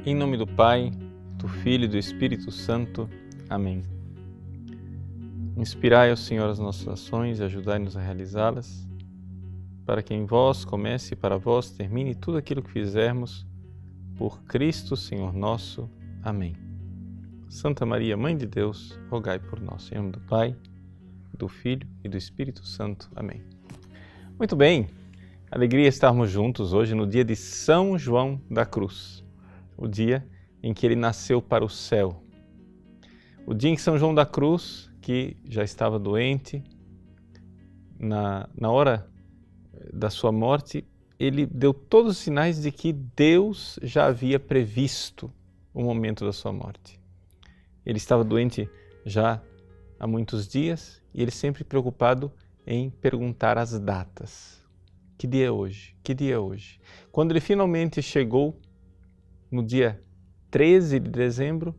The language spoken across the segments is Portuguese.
Em nome do Pai, do Filho e do Espírito Santo. Amém. Inspirai, ó Senhor, as nossas ações e ajudai-nos a realizá-las, para que em vós comece e para vós termine tudo aquilo que fizermos, por Cristo, Senhor nosso. Amém. Santa Maria, Mãe de Deus, rogai por nós. Em nome do Pai, do Filho e do Espírito Santo. Amém. Muito bem, alegria estarmos juntos hoje no dia de São João da Cruz, o dia em que ele nasceu para o céu. O dia em que São João da Cruz, que já estava doente, na hora da sua morte, ele deu todos os sinais de que Deus já havia previsto o momento da sua morte. Ele estava doente já há muitos dias e ele sempre preocupado em perguntar as datas. Que dia é hoje? Que dia é hoje? Quando ele finalmente chegou no dia 13 de dezembro,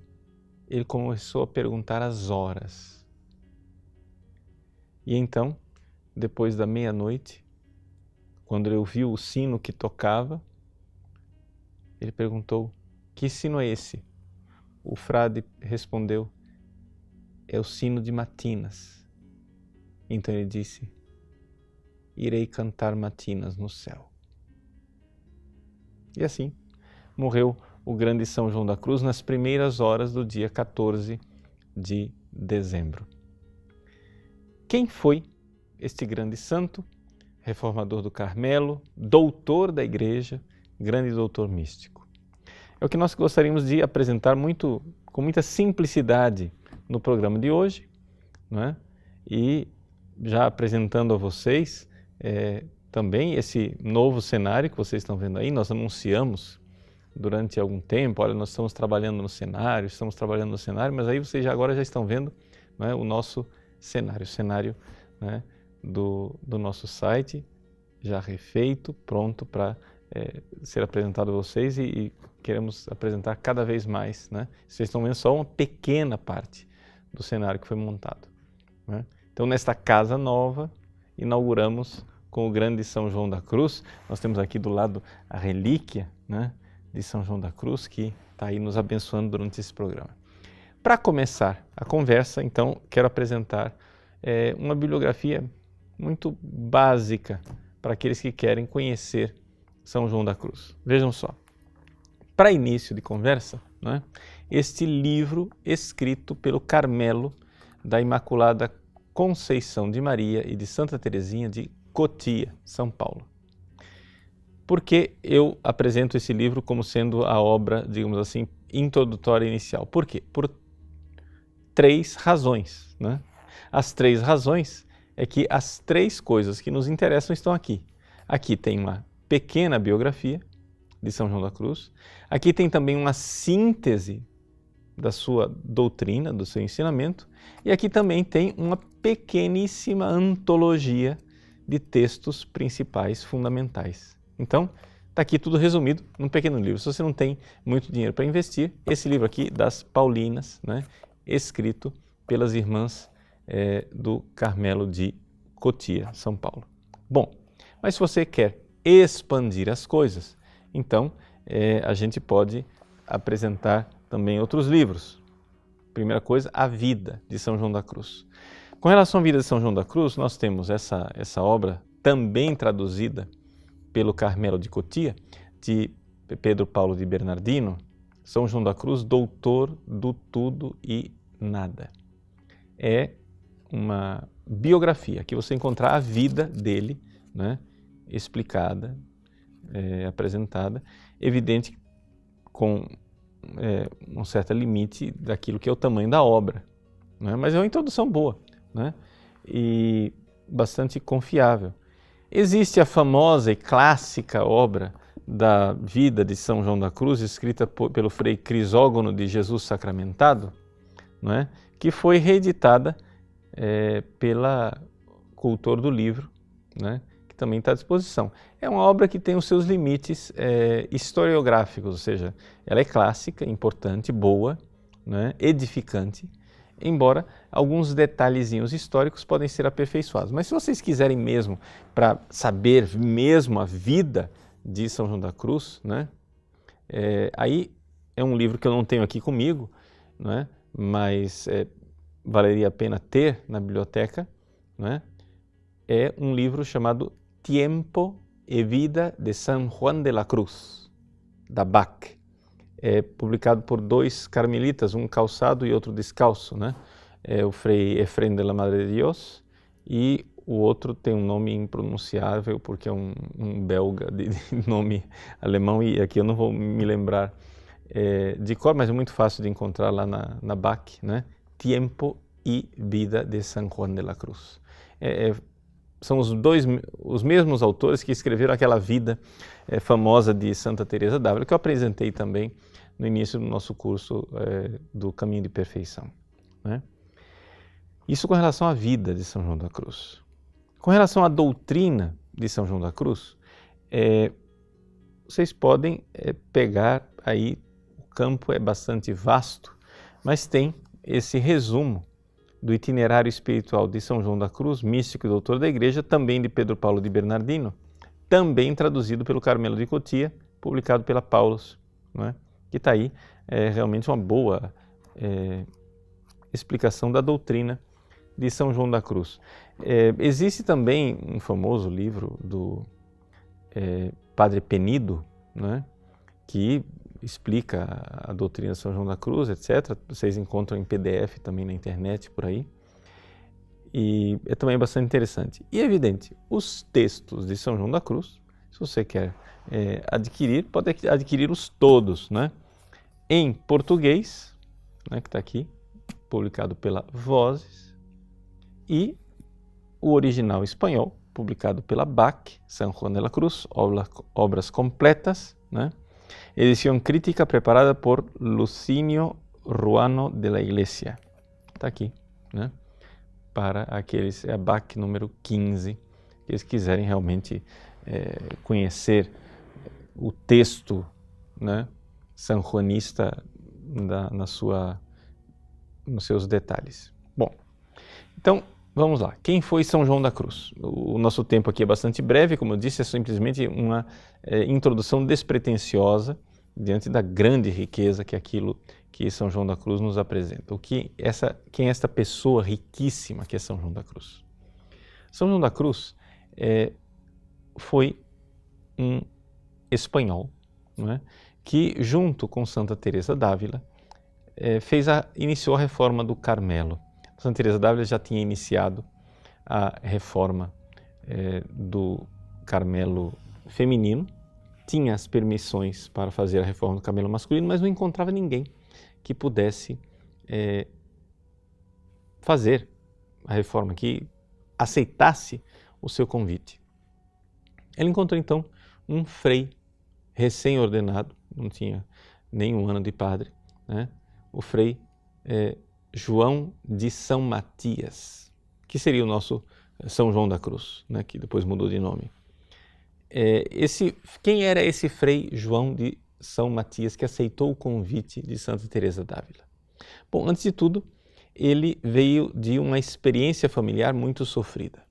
ele começou a perguntar as horas. E então, depois da meia-noite, quando ele ouviu o sino que tocava, ele perguntou: que sino é esse? O frade respondeu: é o sino de matinas. Então ele disse: irei cantar matinas no céu. E assim morreu o grande São João da Cruz nas primeiras horas do dia 14 de dezembro. Quem foi este grande santo, reformador do Carmelo, doutor da Igreja, grande doutor místico? É o que nós gostaríamos de apresentar com muita simplicidade no programa de hoje, não é? E já apresentando a vocês também esse novo cenário que vocês estão vendo aí. Nós anunciamos durante algum tempo: olha, nós estamos trabalhando no cenário, mas aí vocês agora já estão vendo, não é, o nosso cenário, né, do nosso site, já refeito, pronto para ser apresentado a vocês e queremos apresentar cada vez mais, né? Vocês estão vendo só uma pequena parte do cenário que foi montado, né? Então, nesta casa nova, inauguramos com o grande São João da Cruz. Nós temos aqui do lado a relíquia, né, de São João da Cruz, que está aí nos abençoando durante esse programa. Para começar a conversa, então, quero apresentar uma bibliografia muito básica para aqueles que querem conhecer São João da Cruz. Vejam só, para início de conversa, né, este livro escrito pelo Carmelo da Imaculada Conceição de Maria e de Santa Teresinha de Cotia, São Paulo. Por que eu apresento esse livro como sendo a obra, digamos assim, introdutória inicial? Por quê? Por 3 razões, né? As 3 razões é que as 3 coisas que nos interessam estão aqui. Aqui tem uma pequena biografia de São João da Cruz. Aqui tem também uma síntese da sua doutrina, do seu ensinamento. E aqui também tem uma pequeníssima antologia de textos principais fundamentais. Então, está aqui tudo resumido num pequeno livro. Se você não tem muito dinheiro para investir, esse livro aqui das Paulinas, né, escrito pelas irmãs do Carmelo de Cotia, São Paulo. Bom, mas se você quer expandir as coisas, então a gente pode apresentar também outros livros. Primeira coisa, a vida de São João da Cruz. Com relação à vida de São João da Cruz, nós temos essa obra também traduzida pelo Carmelo de Cotia, de Pedro Paulo de Bernardino, São João da Cruz, doutor do tudo e nada. É uma biografia, aqui você encontrar a vida dele, né, explicada, apresentada, evidente com um certo limite daquilo que é o tamanho da obra, né? Mas é uma introdução boa, né? E bastante confiável. Existe a famosa e clássica obra da vida de São João da Cruz, escrita pelo Frei Crisógono de Jesus Sacramentado, não é? Que foi reeditada pela Cultor do Livro, né? Que também está à disposição. É uma obra que tem os seus limites historiográficos, ou seja, ela é clássica, importante, boa, né? Edificante, embora alguns detalhezinhos históricos podem ser aperfeiçoados. Mas se vocês quiserem mesmo, para saber mesmo a vida de São João da Cruz, né, aí é um livro que eu não tenho aqui comigo, não é? Mas valeria a pena ter na biblioteca, não é? É um livro chamado Tiempo e Vida de San Juan de la Cruz, da Bach. É publicado por dois carmelitas, um calçado e outro descalço, né? É o Frei Efrem de la Madre de Dios, e o outro tem um nome impronunciável porque é um belga de nome alemão, e aqui eu não vou me lembrar de cor, mas é muito fácil de encontrar lá na Bach, né? Tiempo e Vida de San Juan de la Cruz. São os mesmos autores que escreveram aquela vida famosa de Santa Teresa d'Ávila, que eu apresentei também no início do nosso curso do Caminho de Perfeição, né? Isso com relação à vida de São João da Cruz. Com relação à doutrina de São João da Cruz, vocês podem pegar aí, o campo é bastante vasto, mas tem esse resumo do itinerário espiritual de São João da Cruz, místico e doutor da Igreja, também de Pedro Paulo de Bernardino, também traduzido pelo Carmelo de Cotia, publicado pela Paulus, né? Que está aí realmente uma boa explicação da doutrina de São João da Cruz. Existe também um famoso livro do Padre Penido, né? Que explica a doutrina de São João da Cruz, etc. Vocês encontram em PDF também na internet, por aí. E é também bastante interessante. E é evidente, os textos de São João da Cruz, se você quer adquirir, pode adquiri-los todos, né? Em português, né, que está aqui, publicado pela Vozes, e o original espanhol, publicado pela Bach, San Juan de la Cruz, obras completas, né? Edição crítica preparada por Lucinio Ruano de la Iglesia. Está aqui, né? Para aqueles, a Bach número 15, que eles quiserem realmente conhecer o texto, né, sanjuanista nos seus detalhes. Bom, então vamos lá. Quem foi São João da Cruz? O nosso tempo aqui é bastante breve, como eu disse, é simplesmente uma introdução despretensiosa diante da grande riqueza que é aquilo que São João da Cruz nos apresenta. Quem é esta pessoa riquíssima que é São João da Cruz? São João da Cruz foi um espanhol, não é? Que, junto com Santa Teresa d'Ávila, iniciou a reforma do Carmelo. Santa Teresa d'Ávila já tinha iniciado a reforma do Carmelo feminino, tinha as permissões para fazer a reforma do Carmelo masculino, mas não encontrava ninguém que pudesse fazer a reforma, que aceitasse o seu convite. Ela encontrou então um frei recém-ordenado, não tinha nem um ano de padre, né? O frei João de São Matias, que seria o nosso São João da Cruz, né? Que depois mudou de nome. Quem era esse frei João de São Matias que aceitou o convite de Santa Teresa d'Ávila? Bom, antes de tudo, ele veio de uma experiência familiar muito sofrida.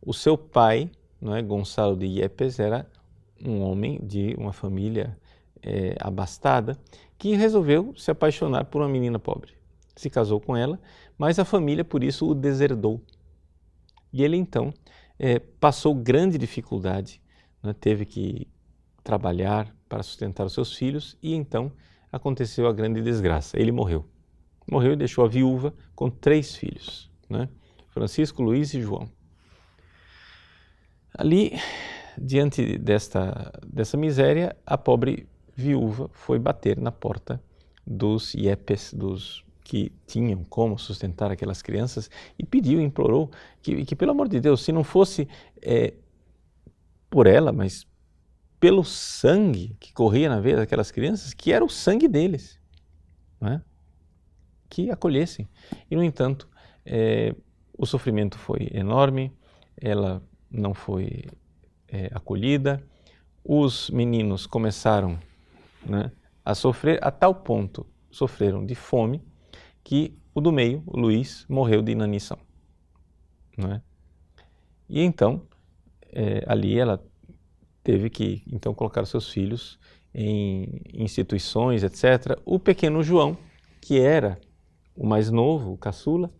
O seu pai, não é, Gonçalo de Yepes, era um homem de uma família abastada que resolveu se apaixonar por uma menina pobre. Se casou com ela, mas a família por isso o deserdou. E ele então passou grande dificuldade, né, teve que trabalhar para sustentar os seus filhos e então aconteceu a grande desgraça. Ele morreu. Morreu e deixou a viúva com 3 filhos, né? Francisco, Luís e João. Ali, diante dessa miséria, a pobre viúva foi bater na porta dos Yepes, dos que tinham como sustentar aquelas crianças, e pediu, implorou que pelo amor de Deus, se não fosse por ela, mas pelo sangue que corria na veia daquelas crianças, que era o sangue deles, não é? Que acolhessem. E, no entanto, o sofrimento foi enorme, ela não foi acolhida, os meninos começaram, né, a sofrer, a tal ponto sofreram de fome, que o do meio, o Luís, morreu de inanição, não é? E então, ali ela teve que então colocar seus filhos em instituições, etc. O pequeno João, que era o mais novo, o caçula,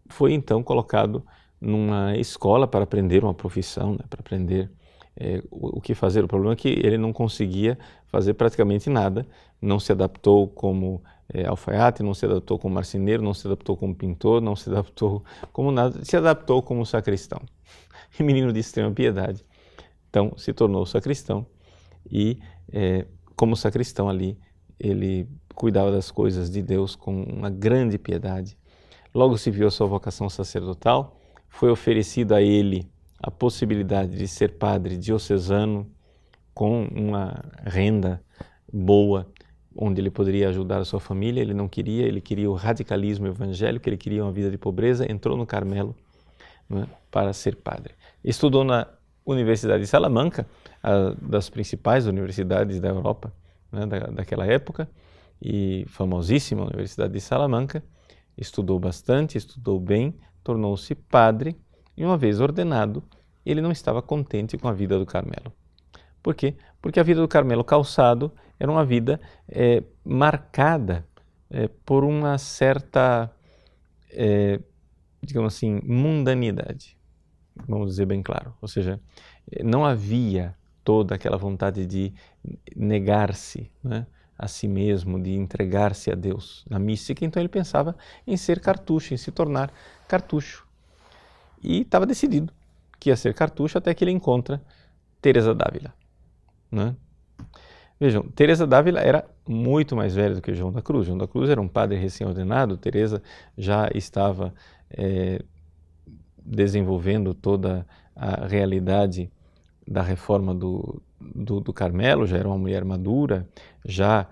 foi então colocado numa escola para aprender uma profissão, né, para aprender o que fazer. O problema é que ele não conseguia fazer praticamente nada, não se adaptou como alfaiate, não se adaptou como marceneiro, não se adaptou como pintor, não se adaptou como nada, se adaptou como sacristão. E menino de extrema piedade, então se tornou sacristão e como sacristão ali ele cuidava das coisas de Deus com uma grande piedade. Logo se viu a sua vocação sacerdotal, foi oferecida a ele a possibilidade de ser padre diocesano com uma renda boa, onde ele poderia ajudar a sua família. Ele não queria, ele queria o radicalismo evangélico, ele queria uma vida de pobreza, entrou no Carmelo, né, para ser padre. Estudou na Universidade de Salamanca, das principais universidades da Europa, né, daquela época, e famosíssima Universidade de Salamanca. Estudou bastante, estudou bem, tornou-se padre e uma vez ordenado, ele não estava contente com a vida do Carmelo. Por quê? Porque a vida do Carmelo Calçado era uma vida marcada por uma certa, digamos assim, mundanidade, vamos dizer bem claro. Ou seja, não havia toda aquela vontade de negar-se, né, a si mesmo, de entregar-se a Deus na mística. Então ele pensava em ser cartucho, em se tornar cartucho. E estava decidido que ia ser cartucho até que ele encontra Teresa d'Ávila, né? Vejam, Teresa d'Ávila era muito mais velha do que João da Cruz. João da Cruz era um padre recém-ordenado, Teresa já estava desenvolvendo toda a realidade da reforma do Carmelo, já era uma mulher madura, já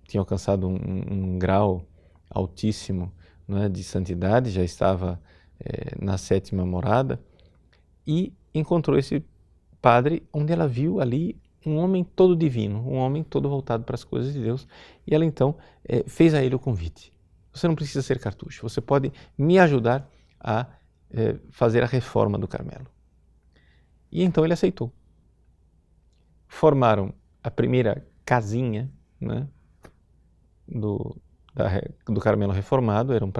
tinha alcançado um grau altíssimo, né, de santidade, já estava na 7ª morada, e encontrou esse padre onde ela viu ali um homem todo divino, um homem todo voltado para as coisas de Deus, e ela então fez a ele o convite. Você não precisa ser cartucho, você pode me ajudar a fazer a reforma do Carmelo. E então ele aceitou. Formaram a primeira casinha, né, do Carmelo reformado. Eram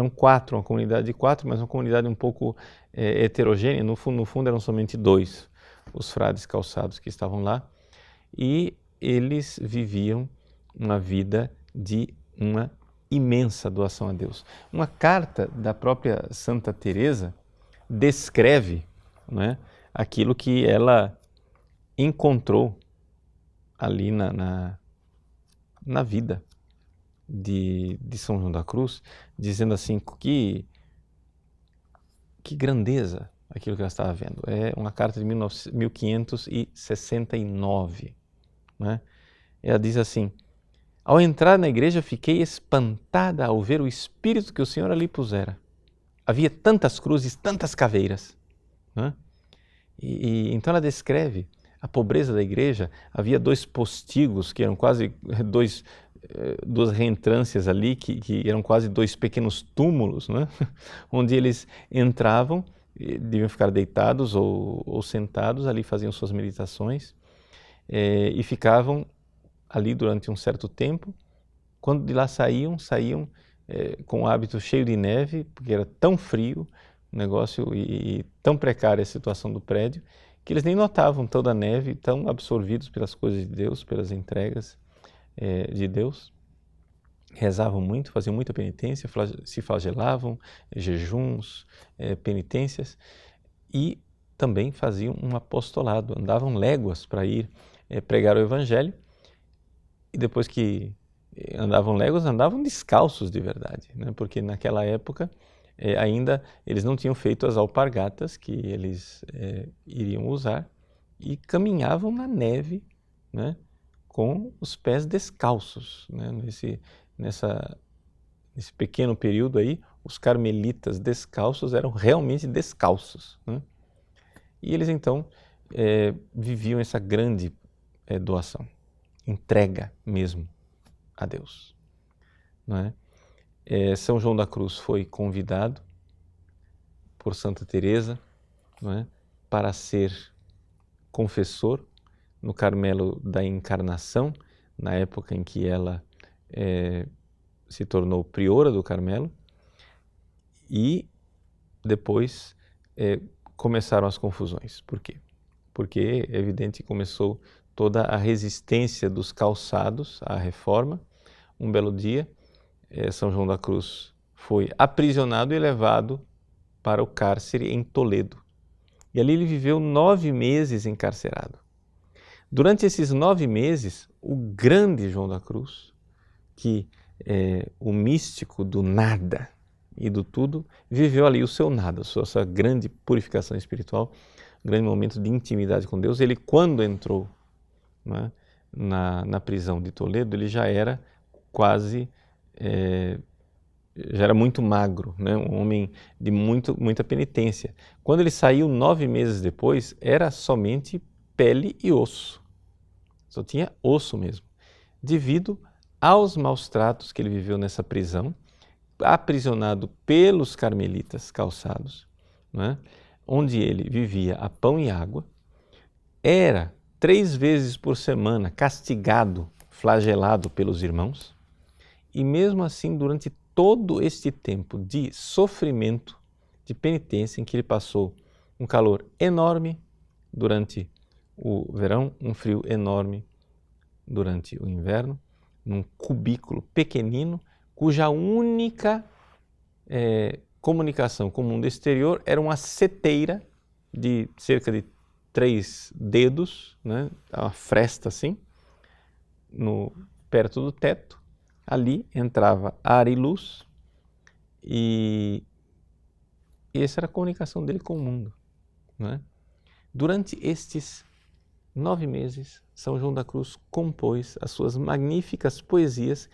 4, uma comunidade de 4, mas uma comunidade um pouco heterogênea. No fundo eram somente 2, os frades calçados que estavam lá, e eles viviam uma vida de uma imensa doação a Deus. Uma carta da própria Santa Teresa descreve, né, aquilo que ela encontrou ali na vida de São João da Cruz, dizendo assim que grandeza aquilo que ela estava vendo. É uma carta de 1569, né? Ela diz assim: ao entrar na igreja fiquei espantada ao ver o espírito que o Senhor ali pusera. Havia tantas cruzes, tantas caveiras, né? Então ela descreve a pobreza da igreja. Havia 2 postigos, que eram quase duas reentrâncias ali, que eram quase 2 pequenos túmulos, né? Onde eles entravam, deviam ficar deitados ou sentados, ali faziam suas meditações e ficavam ali durante um certo tempo. Quando de lá saíam com o hábito cheio de neve, porque era tão frio o negócio e tão precária a situação do prédio, que eles nem notavam toda a neve, tão absorvidos pelas coisas de Deus, pelas entregas de Deus. Rezavam muito, faziam muita penitência, se flagelavam, jejuns, penitências, e também faziam um apostolado, andavam léguas para ir pregar o Evangelho, e depois que andavam léguas, andavam descalços de verdade, né? Porque naquela época ainda eles não tinham feito as alpargatas que eles iriam usar, e caminhavam na neve, né, com os pés descalços, né? Nesse pequeno período aí, os carmelitas descalços eram realmente descalços, né? E eles então viviam essa grande doação, entrega mesmo a Deus, não é? São João da Cruz foi convidado por Santa Teresa, não é, para ser confessor no Carmelo da Encarnação, na época em que ela se tornou priora do Carmelo, e depois começaram as confusões. Por quê? Porque é evidente que começou toda a resistência dos calçados à reforma. Um belo dia, São João da Cruz foi aprisionado e levado para o cárcere em Toledo. E ali ele viveu 9 meses encarcerado. Durante esses 9 meses, o grande João da Cruz, que é o místico do nada e do tudo, viveu ali o seu nada, a sua grande purificação espiritual, um grande momento de intimidade com Deus. Ele, quando entrou, né, na prisão de Toledo, ele já era quase, já era muito magro, né, um homem de muita penitência. Quando ele saiu 9 meses depois, era somente pele e osso, só tinha osso mesmo, devido aos maus tratos que ele viveu nessa prisão, aprisionado pelos carmelitas calçados, né, onde ele vivia a pão e água, era 3 vezes por semana castigado, flagelado pelos irmãos, e mesmo assim, durante todo este tempo de sofrimento, de penitência, em que ele passou um calor enorme durante o verão, um frio enorme durante o inverno, num cubículo pequenino, cuja única comunicação com o mundo exterior era uma seteira de cerca de 3 dedos, né, uma fresta assim, perto do teto. Ali entrava ar e luz, e essa era a comunicação dele com o mundo, né? Durante estes 9 meses, São João da Cruz compôs as suas magníficas poesias,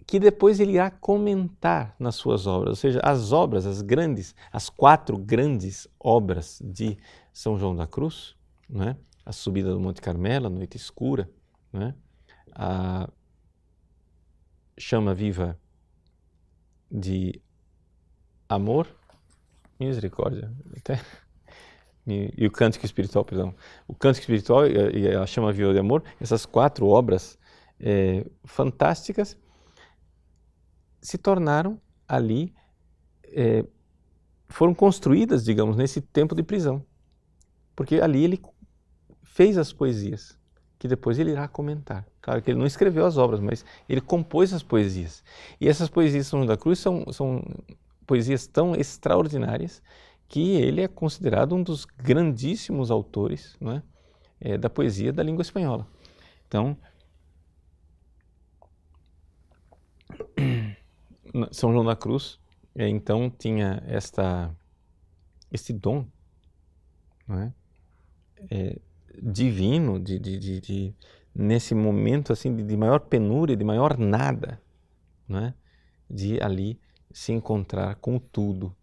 que depois ele irá comentar nas suas obras. Ou seja, as obras, as 4 grandes obras de São João da Cruz, né? A subida do Monte Carmelo, a noite escura, né? A chama viva de amor, misericórdia, e o cântico espiritual, perdão. O cântico espiritual e a chama viva de amor, essas 4 obras fantásticas, se tornaram ali, foram construídas, digamos, nesse tempo de prisão. Porque ali ele fez as poesias, que depois ele irá comentar. Claro que ele não escreveu as obras, mas ele compôs as poesias. E essas poesias de São João da Cruz são poesias tão extraordinárias que ele é considerado um dos grandíssimos autores, não é, da poesia da língua espanhola. Então, São João da Cruz, então, tinha este dom, não é? Divino, nesse momento assim, de maior penúria, de maior nada, não é? De ali se encontrar com o tudo,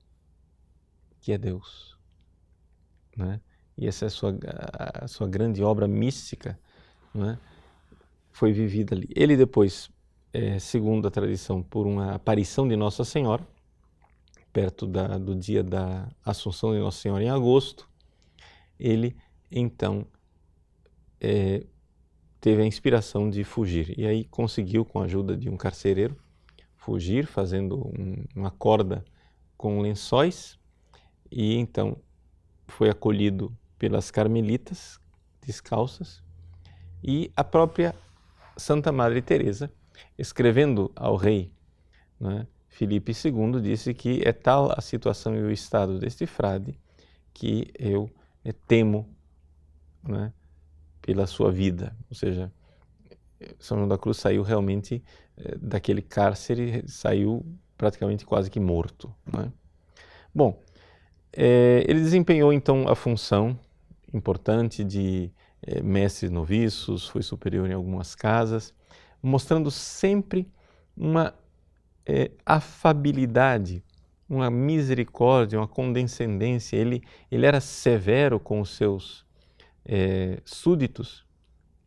que é Deus, não é? E essa é a sua grande obra mística, não é? Foi vivida ali. Ele depois, segundo a tradição, por uma aparição de Nossa Senhora, perto do dia da Assunção de Nossa Senhora em agosto, ele então teve a inspiração de fugir. E aí conseguiu, com a ajuda de um carcereiro, fugir, fazendo uma corda com lençóis, e então foi acolhido pelas carmelitas descalças, e a própria Santa Madre Teresa, escrevendo ao rei, né, Filipe II, disse que é tal a situação e o estado deste frade que eu temo, né, pela sua vida. Ou seja, São João da Cruz saiu realmente daquele cárcere, saiu praticamente quase que morto, né? Bom, ele desempenhou então a função importante de mestre noviços, foi superior em algumas casas, mostrando sempre uma afabilidade, uma misericórdia, uma condescendência. Ele era severo com os seus súditos,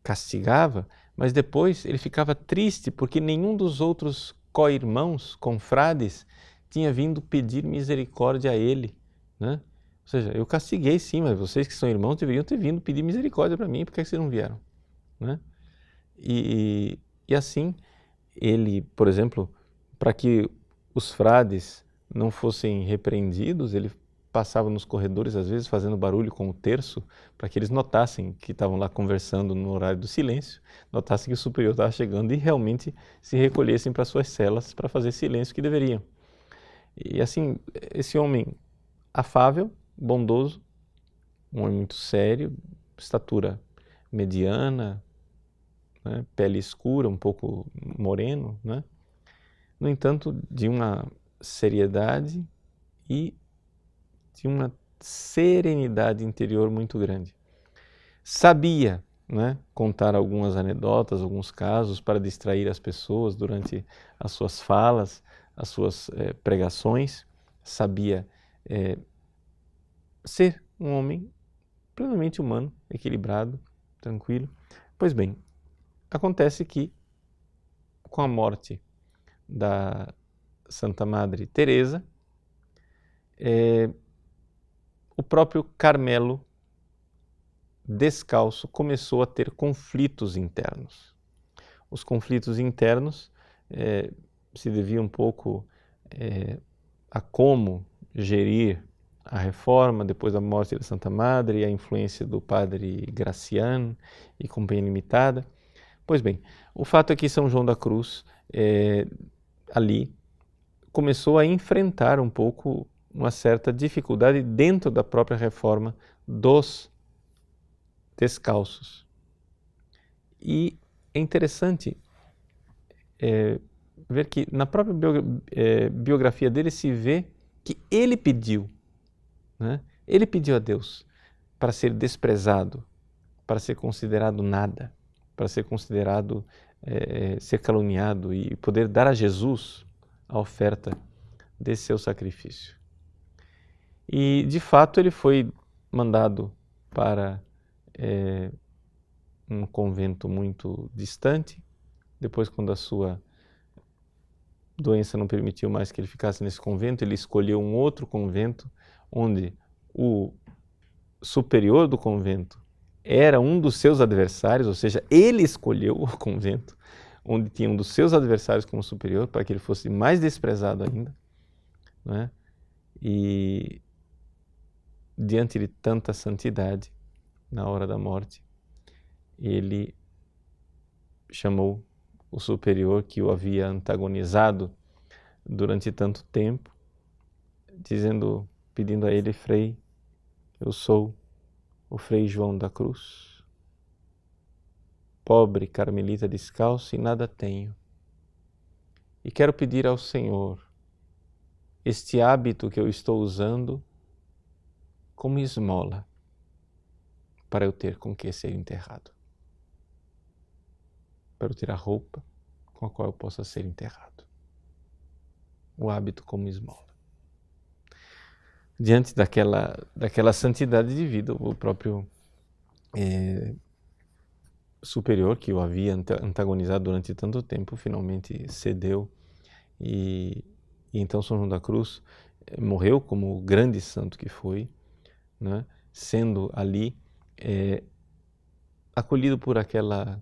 castigava, mas depois ele ficava triste porque nenhum dos outros co-irmãos, confrades, tinha vindo pedir misericórdia a ele, né? Ou seja, eu castiguei sim, mas vocês que são irmãos deveriam ter vindo pedir misericórdia para mim, por que vocês não vieram? Né? E assim, ele, por exemplo, para que os frades não fossem repreendidos, ele passava nos corredores, às vezes, fazendo barulho com o terço, para que eles notassem que estavam lá conversando no horário do silêncio, notassem que o superior estava chegando e realmente se recolhessem para suas celas para fazer silêncio que deveriam. E assim, esse homem afável, bondoso, um homem muito sério, estatura mediana, né, pele escura, um pouco moreno, né? No entanto, de uma seriedade e de uma serenidade interior muito grande. Sabia, né, contar algumas anedotas, alguns casos para distrair as pessoas durante as suas falas, as suas pregações. Sabia ser um homem plenamente humano, equilibrado, tranquilo. Pois bem, acontece que com a morte da Santa Madre Teresa, o próprio Carmelo, descalço, começou a ter conflitos internos. Os conflitos internos se deviam um pouco a como gerir a reforma depois da morte da Santa Madre, a influência do padre Graciano e Companhia Limitada. Pois bem, o fato é que São João da Cruz, ali, começou a enfrentar um pouco uma certa dificuldade dentro da própria reforma dos descalços. E é interessante ver que na própria biografia dele se vê que ele pediu, né? Ele pediu a Deus para ser desprezado, para ser considerado nada, para ser considerado, ser caluniado e poder dar a Jesus a oferta desse seu sacrifício. E, de fato, ele foi mandado para um convento muito distante. Depois, quando a sua doença não permitiu mais que ele ficasse nesse convento, ele escolheu um outro convento, onde o superior do convento era um dos seus adversários, ou seja, ele escolheu o convento onde tinha um dos seus adversários como superior, para que ele fosse mais desprezado ainda, né? E diante de tanta santidade, na hora da morte, ele chamou o superior que o havia antagonizado durante tanto tempo, pedindo a ele: Frei, eu sou o Frei João da Cruz, pobre carmelita descalço e nada tenho, e quero pedir ao Senhor este hábito que eu estou usando como esmola para eu ter com que ser enterrado, para eu ter a roupa com a qual eu possa ser enterrado. O hábito como esmola. Diante daquela santidade de vida, o próprio superior que o havia antagonizado durante tanto tempo finalmente cedeu e então São João da Cruz morreu como o grande santo que foi, né? Sendo ali acolhido por aquela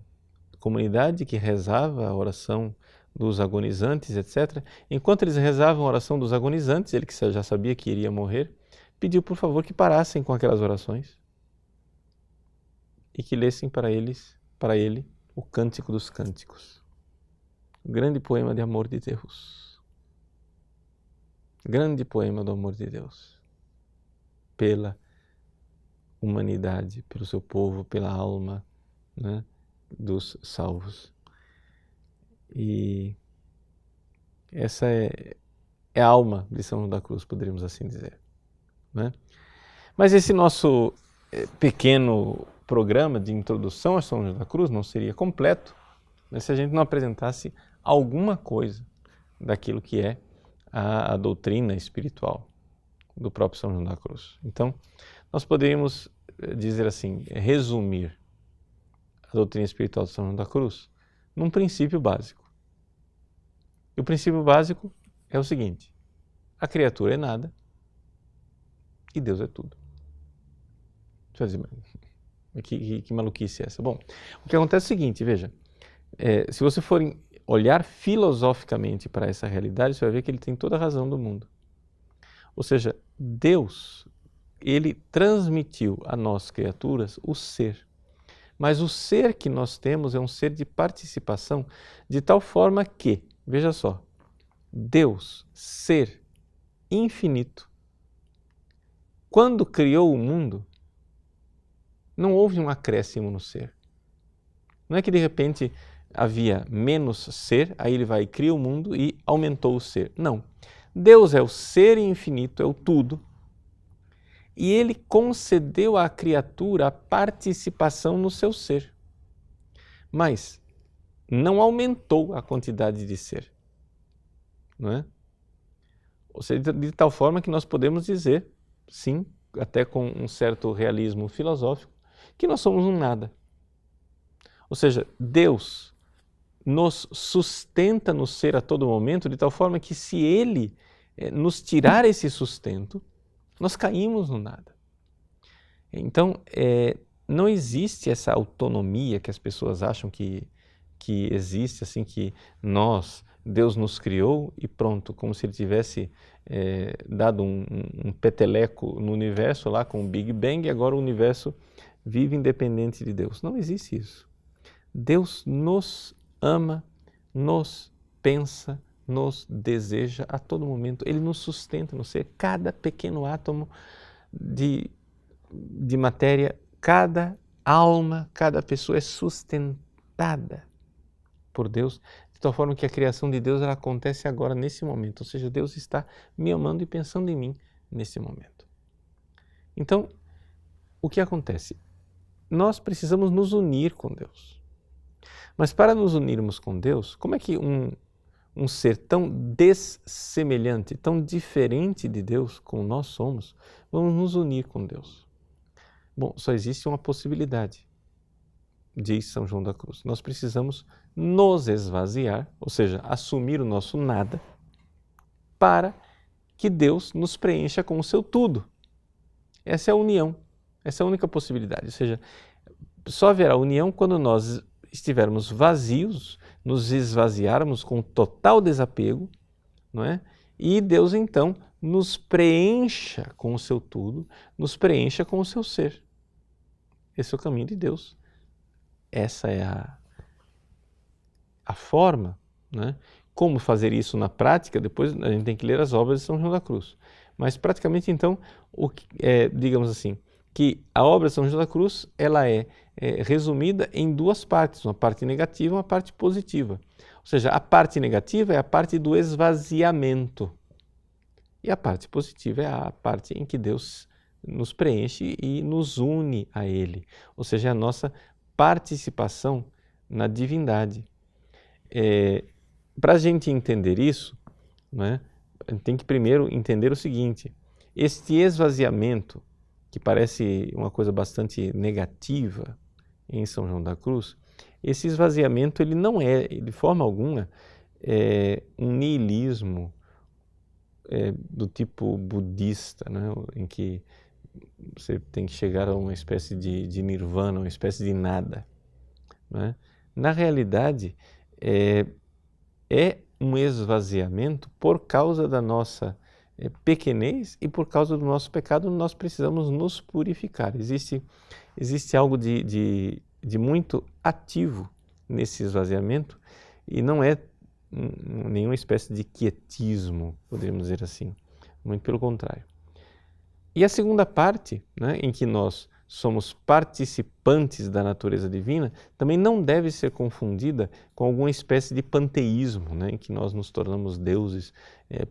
comunidade que rezava a oração dos agonizantes, etc. Enquanto eles rezavam a oração dos agonizantes, ele que já sabia que iria morrer, pediu por favor que parassem com aquelas orações e que lessem para ele, o Cântico dos Cânticos, o grande poema de amor de Deus, grande poema do amor de Deus, pela humanidade, pelo seu povo, pela alma, né, dos salvos. E essa é a alma de São João da Cruz, poderíamos assim dizer, né? Mas esse nosso pequeno programa de introdução a São João da Cruz não seria completo, né, se a gente não apresentasse alguma coisa daquilo que é a doutrina espiritual do próprio São João da Cruz. Então, nós poderíamos dizer assim, resumir a doutrina espiritual de São João da Cruz num princípio básico. E o princípio básico é o seguinte: a criatura é nada e Deus é tudo. Deixa eu dizer, que maluquice é essa? Bom, o que acontece é o seguinte, veja, se você for olhar filosoficamente para essa realidade, você vai ver que ele tem toda a razão do mundo. Ou seja, Deus, ele transmitiu a nós, criaturas, o ser. Mas o ser que nós temos é um ser de participação, de tal forma que, veja só, Deus, ser infinito, quando criou o mundo, não houve um acréscimo no ser. Não é que de repente havia menos ser, aí ele vai e cria o mundo e aumentou o ser. Não. Deus é o ser infinito, é o tudo. E ele concedeu à criatura a participação no seu ser. Mas não aumentou a quantidade de ser. Não é? Ou seja, de tal forma que nós podemos dizer, sim, até com um certo realismo filosófico, que nós somos um nada. Ou seja, Deus nos sustenta no ser a todo momento, de tal forma que se Ele nos tirar esse sustento, nós caímos no nada. Então, não existe essa autonomia que as pessoas acham que existe, assim, que Deus nos criou e pronto, como se Ele tivesse dado um peteleco no universo lá com o Big Bang e agora o universo vive independente de Deus. Não existe isso. Deus nos ama, nos pensa, nos deseja a todo momento. Ele nos sustenta no ser. Cada pequeno átomo de matéria, cada alma, cada pessoa é sustentada por Deus, de tal forma que a criação de Deus ela acontece agora, nesse momento. Ou seja, Deus está me amando e pensando em mim nesse momento. Então, o que acontece? Nós precisamos nos unir com Deus. Mas para nos unirmos com Deus, como é que um ser tão dessemelhante, tão diferente de Deus como nós somos, vamos nos unir com Deus? Bom, só existe uma possibilidade, diz São João da Cruz. Nós precisamos nos esvaziar, ou seja, assumir o nosso nada, para que Deus nos preencha com o seu tudo. Essa é a união, essa é a única possibilidade. Ou seja, só haverá união quando nós estivermos vazios, nos esvaziarmos com total desapego, não é? E Deus então nos preencha com o seu tudo, nos preencha com o seu ser. Esse é o caminho de Deus. Essa é a forma, né? Como fazer isso na prática? Depois a gente tem que ler as obras de São João da Cruz. Mas praticamente então, digamos assim, que a obra de São João da Cruz ela é resumida em duas partes, uma parte negativa e uma parte positiva. Ou seja, a parte negativa é a parte do esvaziamento e a parte positiva é a parte em que Deus nos preenche e nos une a Ele, ou seja, a nossa participação na divindade. Para a gente entender isso, né, a gente tem que primeiro entender o seguinte: este esvaziamento, que parece uma coisa bastante negativa em São João da Cruz, esse esvaziamento ele não é, de forma alguma, um niilismo do tipo budista, né, em que você tem que chegar a uma espécie de nirvana, uma espécie de nada. Né? Na realidade, é um esvaziamento por causa da nossa pequenez e por causa do nosso pecado. Nós precisamos nos purificar. Existe algo de muito ativo nesse esvaziamento e não é nenhuma espécie de quietismo, poderíamos dizer assim, muito pelo contrário. E a segunda parte, né, em que nós somos participantes da natureza divina, também não deve ser confundida com alguma espécie de panteísmo, né, em que nós nos tornamos deuses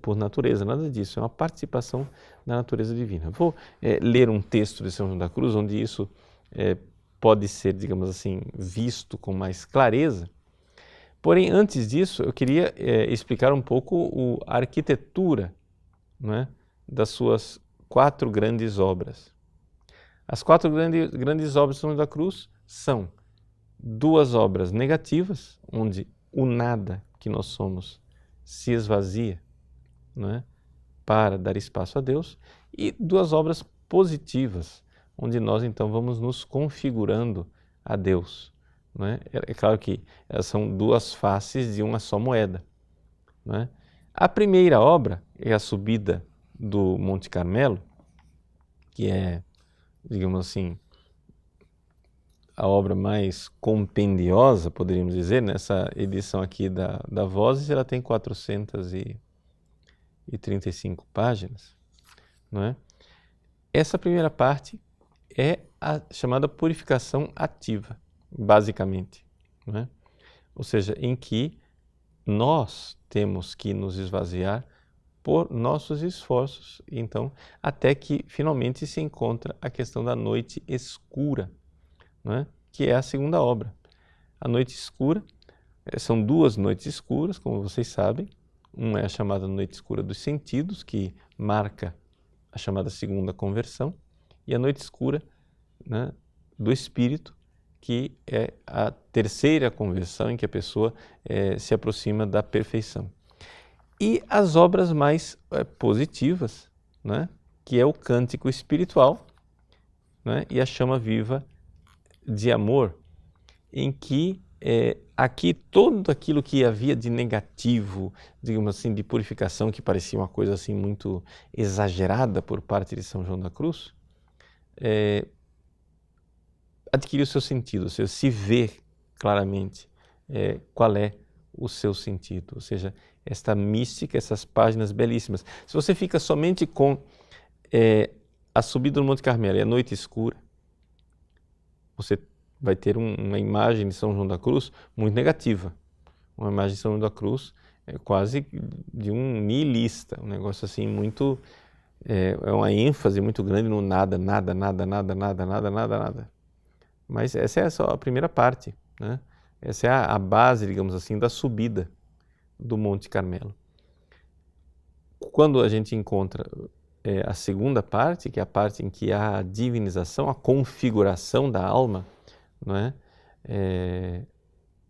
por natureza. Nada disso, é uma participação da natureza divina. Vou ler um texto de São João da Cruz, onde isso pode ser, digamos assim, visto com mais clareza. Porém, antes disso, eu queria explicar um pouco a arquitetura, né, das suas 4 grandes obras. As 4 grandes obras de São João da Cruz são 2 obras negativas, onde o nada que nós somos se esvazia, não é? Para dar espaço a Deus, e 2 obras positivas, onde nós então vamos nos configurando a Deus. Não é? É claro que elas são duas faces de uma só moeda. Não é? A primeira obra é a subida do Monte Carmelo, que é, digamos assim, a obra mais compendiosa, poderíamos dizer. Nessa edição aqui da Vozes, ela tem 435 páginas. Não é? Essa primeira parte é a chamada purificação ativa, basicamente. Não é? Ou seja, em que nós temos que nos esvaziar por nossos esforços, então, até que finalmente se encontra a questão da noite escura, né? Que é a segunda obra. A noite escura, são duas noites escuras, como vocês sabem. Uma é a chamada noite escura dos sentidos, que marca a chamada segunda conversão, e a noite escura, né, do espírito, que é a terceira conversão, em que a pessoa se aproxima da perfeição. E as obras mais positivas, né, que é o cântico espiritual, né, e a chama viva de amor, em que aqui tudo aquilo que havia de negativo, digamos assim, de purificação, que parecia uma coisa assim muito exagerada por parte de São João da Cruz, adquire o seu sentido, ou seja, se vê claramente qual é o seu sentido, ou seja, esta mística, essas páginas belíssimas. Se você fica somente com a subida do Monte Carmelo e a noite escura, você vai ter uma imagem de São João da Cruz muito negativa. Uma imagem de São João da Cruz quase de um nihilista, um negócio assim muito... é uma ênfase muito grande no nada, nada, nada, nada, nada, nada, nada, nada. Mas essa é só a primeira parte, né? Essa é a base, digamos assim, da subida do Monte Carmelo. Quando a gente encontra a segunda parte, que é a parte em que há a divinização, a configuração da alma, não é?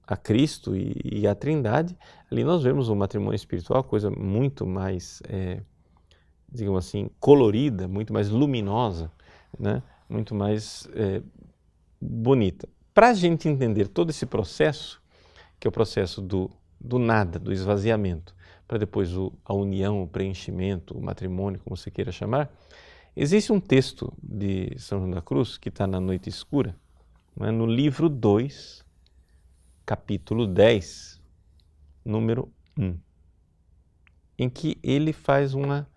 A Cristo e a Trindade, ali nós vemos o matrimônio espiritual, coisa muito mais, digamos assim, colorida, muito mais luminosa, né? Muito mais bonita. Para a gente entender todo esse processo, que é o processo do nada, do esvaziamento, para depois a união, o preenchimento, o matrimônio, como você queira chamar, existe um texto de São João da Cruz, que está na Noite Escura, não é? No livro 2, capítulo 10, número 1, em que ele faz uma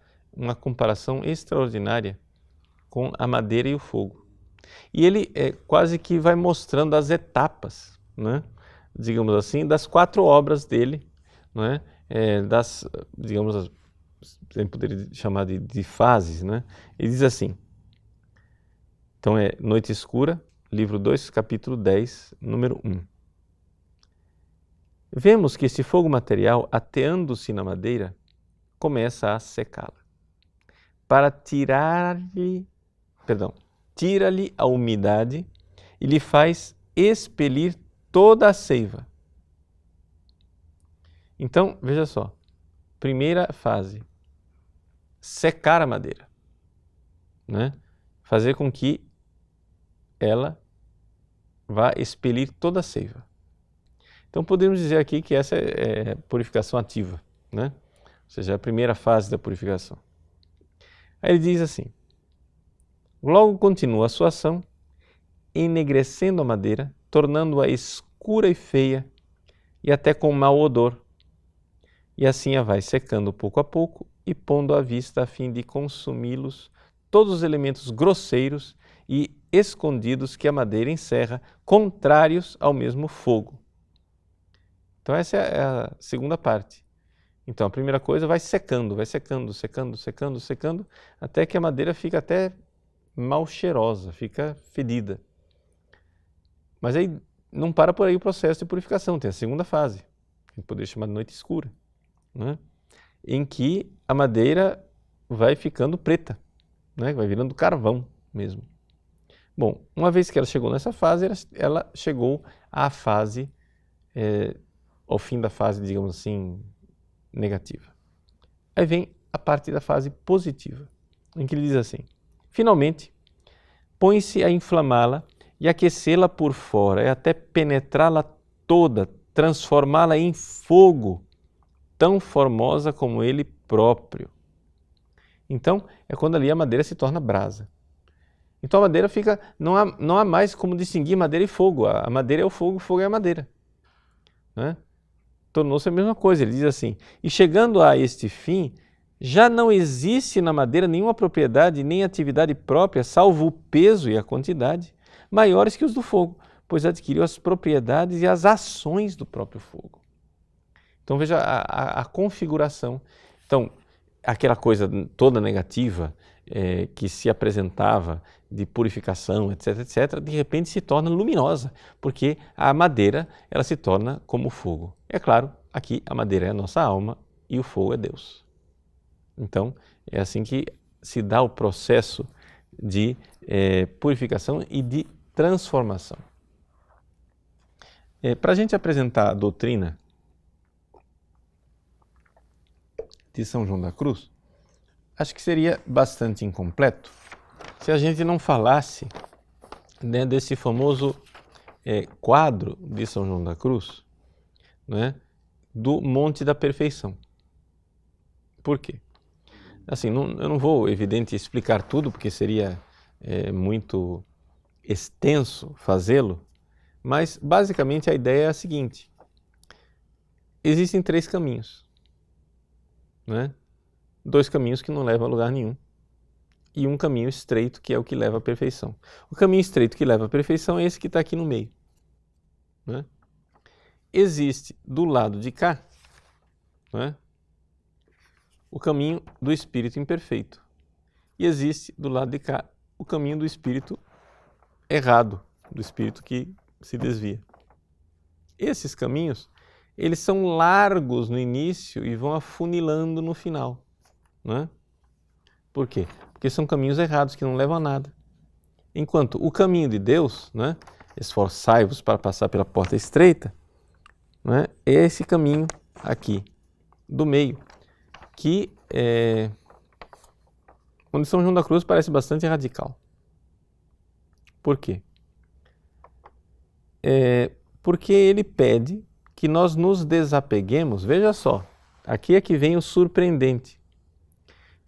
comparação extraordinária com a madeira e o fogo. E ele quase que vai mostrando as etapas, né, digamos assim, das 4 obras dele, né, digamos, a gente poderia chamar de fases, né? Ele diz assim, então Noite Escura, livro 2, capítulo 10, número 1. Vemos que esse fogo material, ateando-se na madeira, começa a secá-la, para tira-lhe a umidade e lhe faz expelir toda a seiva. Então, veja só, primeira fase, secar a madeira, né? Fazer com que ela vá expelir toda a seiva. Então, podemos dizer aqui que essa é purificação ativa, né? Ou seja, a primeira fase da purificação. Aí ele diz assim, logo continua a sua ação, enegrecendo a madeira, tornando-a escura e feia e até com mau odor. E assim a vai secando pouco a pouco e pondo à vista a fim de consumi-los todos os elementos grosseiros e escondidos que a madeira encerra, contrários ao mesmo fogo. Então essa é a segunda parte. Então a primeira coisa vai secando, secando, secando, secando, até que a madeira fica até mal cheirosa, fica fedida. Mas aí não para por aí o processo de purificação, tem a segunda fase, que a gente poderia chamar de noite escura, né? Em que a madeira vai ficando preta, né? Vai virando carvão mesmo. Bom, uma vez que ela chegou nessa fase, ela chegou à fase, ao fim da fase, digamos assim, negativa. Aí vem a parte da fase positiva, em que ele diz assim, Finalmente, põe-se a inflamá-la e aquecê-la por fora, e até penetrá-la toda, transformá-la em fogo, tão formosa como ele próprio. Então, é quando ali a madeira se torna brasa. Então a madeira fica, não há mais como distinguir madeira e fogo. A madeira é o fogo é a madeira. Né? Tornou-se a mesma coisa. Ele diz assim, e chegando a este fim, já não existe na madeira nenhuma propriedade nem atividade própria, salvo o peso e a quantidade, maiores que os do fogo, pois adquiriu as propriedades e as ações do próprio fogo. Então veja a configuração. Então, aquela coisa toda negativa que se apresentava de purificação, etc., etc., de repente se torna luminosa, porque a madeira ela se torna como fogo. É claro, aqui a madeira é a nossa alma e o fogo é Deus. Então, é assim que se dá o processo de purificação e de transformação. Para a gente apresentar a doutrina de São João da Cruz, acho que seria bastante incompleto se a gente não falasse, né, desse famoso quadro de São João da Cruz, né, do Monte da Perfeição. Por quê? Assim, eu não vou, evidente, explicar tudo, porque seria muito extenso fazê-lo, mas basicamente a ideia é a seguinte: existem 3 caminhos, né? 2 caminhos que não levam a lugar nenhum e um caminho estreito que é o que leva à perfeição. O caminho estreito que leva à perfeição é esse que está aqui no meio, né? Existe do lado de cá, né, o caminho do espírito imperfeito e existe do lado de cá o caminho do espírito errado, do espírito que se desvia. Esses caminhos, eles são largos no início e vão afunilando no final, né? Por quê? Porque são caminhos errados que não levam a nada. Enquanto o caminho de Deus, né, esforçai-vos para passar pela porta estreita, né, é esse caminho aqui, do meio, que onde São João da Cruz parece bastante radical. Por quê? Porque ele pede que nós nos desapeguemos, veja só, aqui é que vem o surpreendente,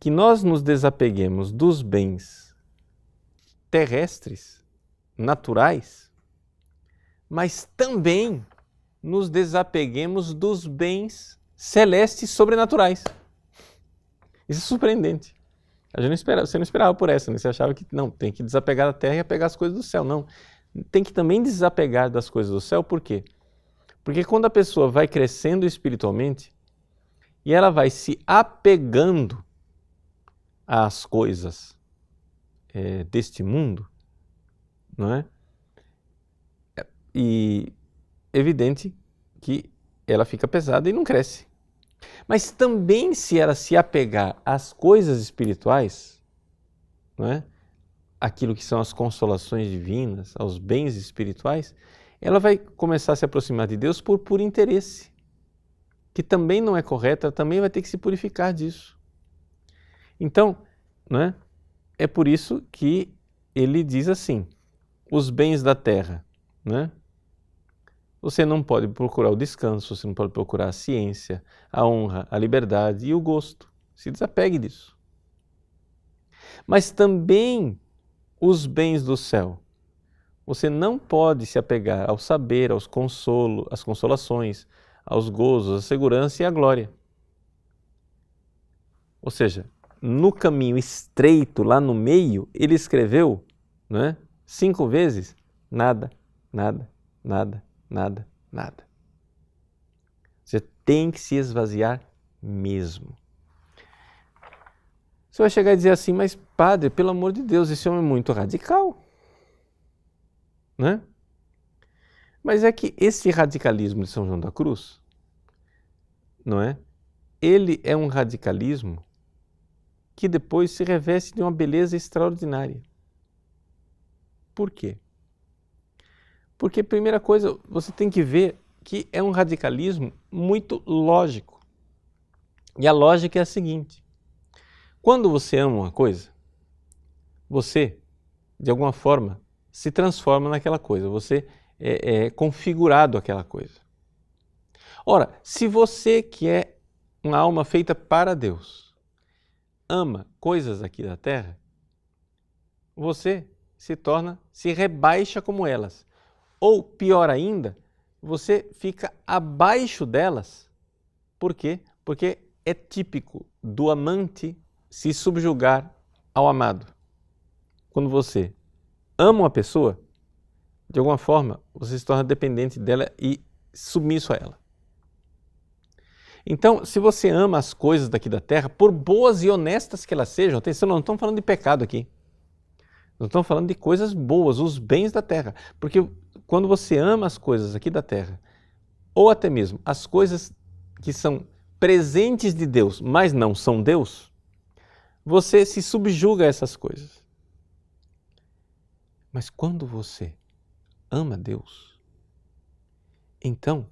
que nós nos desapeguemos dos bens terrestres, naturais, mas também nos desapeguemos dos bens celestes sobrenaturais. Isso é surpreendente. Você não esperava por essa, né? Você achava que não, tem que desapegar da terra e apegar as coisas do céu. Não, tem que também desapegar das coisas do céu. Por quê? Porque quando a pessoa vai crescendo espiritualmente e ela vai se apegando às coisas deste mundo, não é? E evidente que ela fica pesada e não cresce. Mas também se ela se apegar às coisas espirituais, não é? Aquilo que são as consolações divinas, aos bens espirituais, ela vai começar a se aproximar de Deus por interesse, que também não é correto, ela também vai ter que se purificar disso. Então, não é? É por isso que ele diz assim, os bens da terra, né? Você não pode procurar o descanso, você não pode procurar a ciência, a honra, a liberdade e o gosto. Se desapegue disso. Mas também os bens do céu. Você não pode se apegar ao saber, aos consolos, às consolações, aos gozos, à segurança e à glória. Ou seja, no caminho estreito, lá no meio, ele escreveu, né, 5 vezes, nada, nada, nada, nada, nada. Você tem que se esvaziar mesmo. Você vai chegar e dizer assim, mas padre, pelo amor de Deus, esse homem é muito radical, né? Mas é que esse radicalismo de São João da Cruz, não é? Ele é um radicalismo que depois se reveste de uma beleza extraordinária. Por quê? Porque, primeira coisa, você tem que ver que é um radicalismo muito lógico. E a lógica é a seguinte: quando você ama uma coisa, você, de alguma forma, se transforma naquela coisa, você é configurado àquela coisa. Ora, se você que é uma alma feita para Deus, ama coisas aqui da terra, você se rebaixa como elas. Ou, pior ainda, você fica abaixo delas. Por quê? Porque é típico do amante se subjugar ao amado. Quando você ama uma pessoa, de alguma forma, você se torna dependente dela e submisso a ela. Então, se você ama as coisas daqui da terra, por boas e honestas que elas sejam, atenção, não estamos falando de pecado aqui. Nós estamos falando de coisas boas, os bens da terra. Porque quando você ama as coisas aqui da terra, ou até mesmo as coisas que são presentes de Deus, mas não são Deus, você se subjuga a essas coisas. Mas quando você ama Deus, então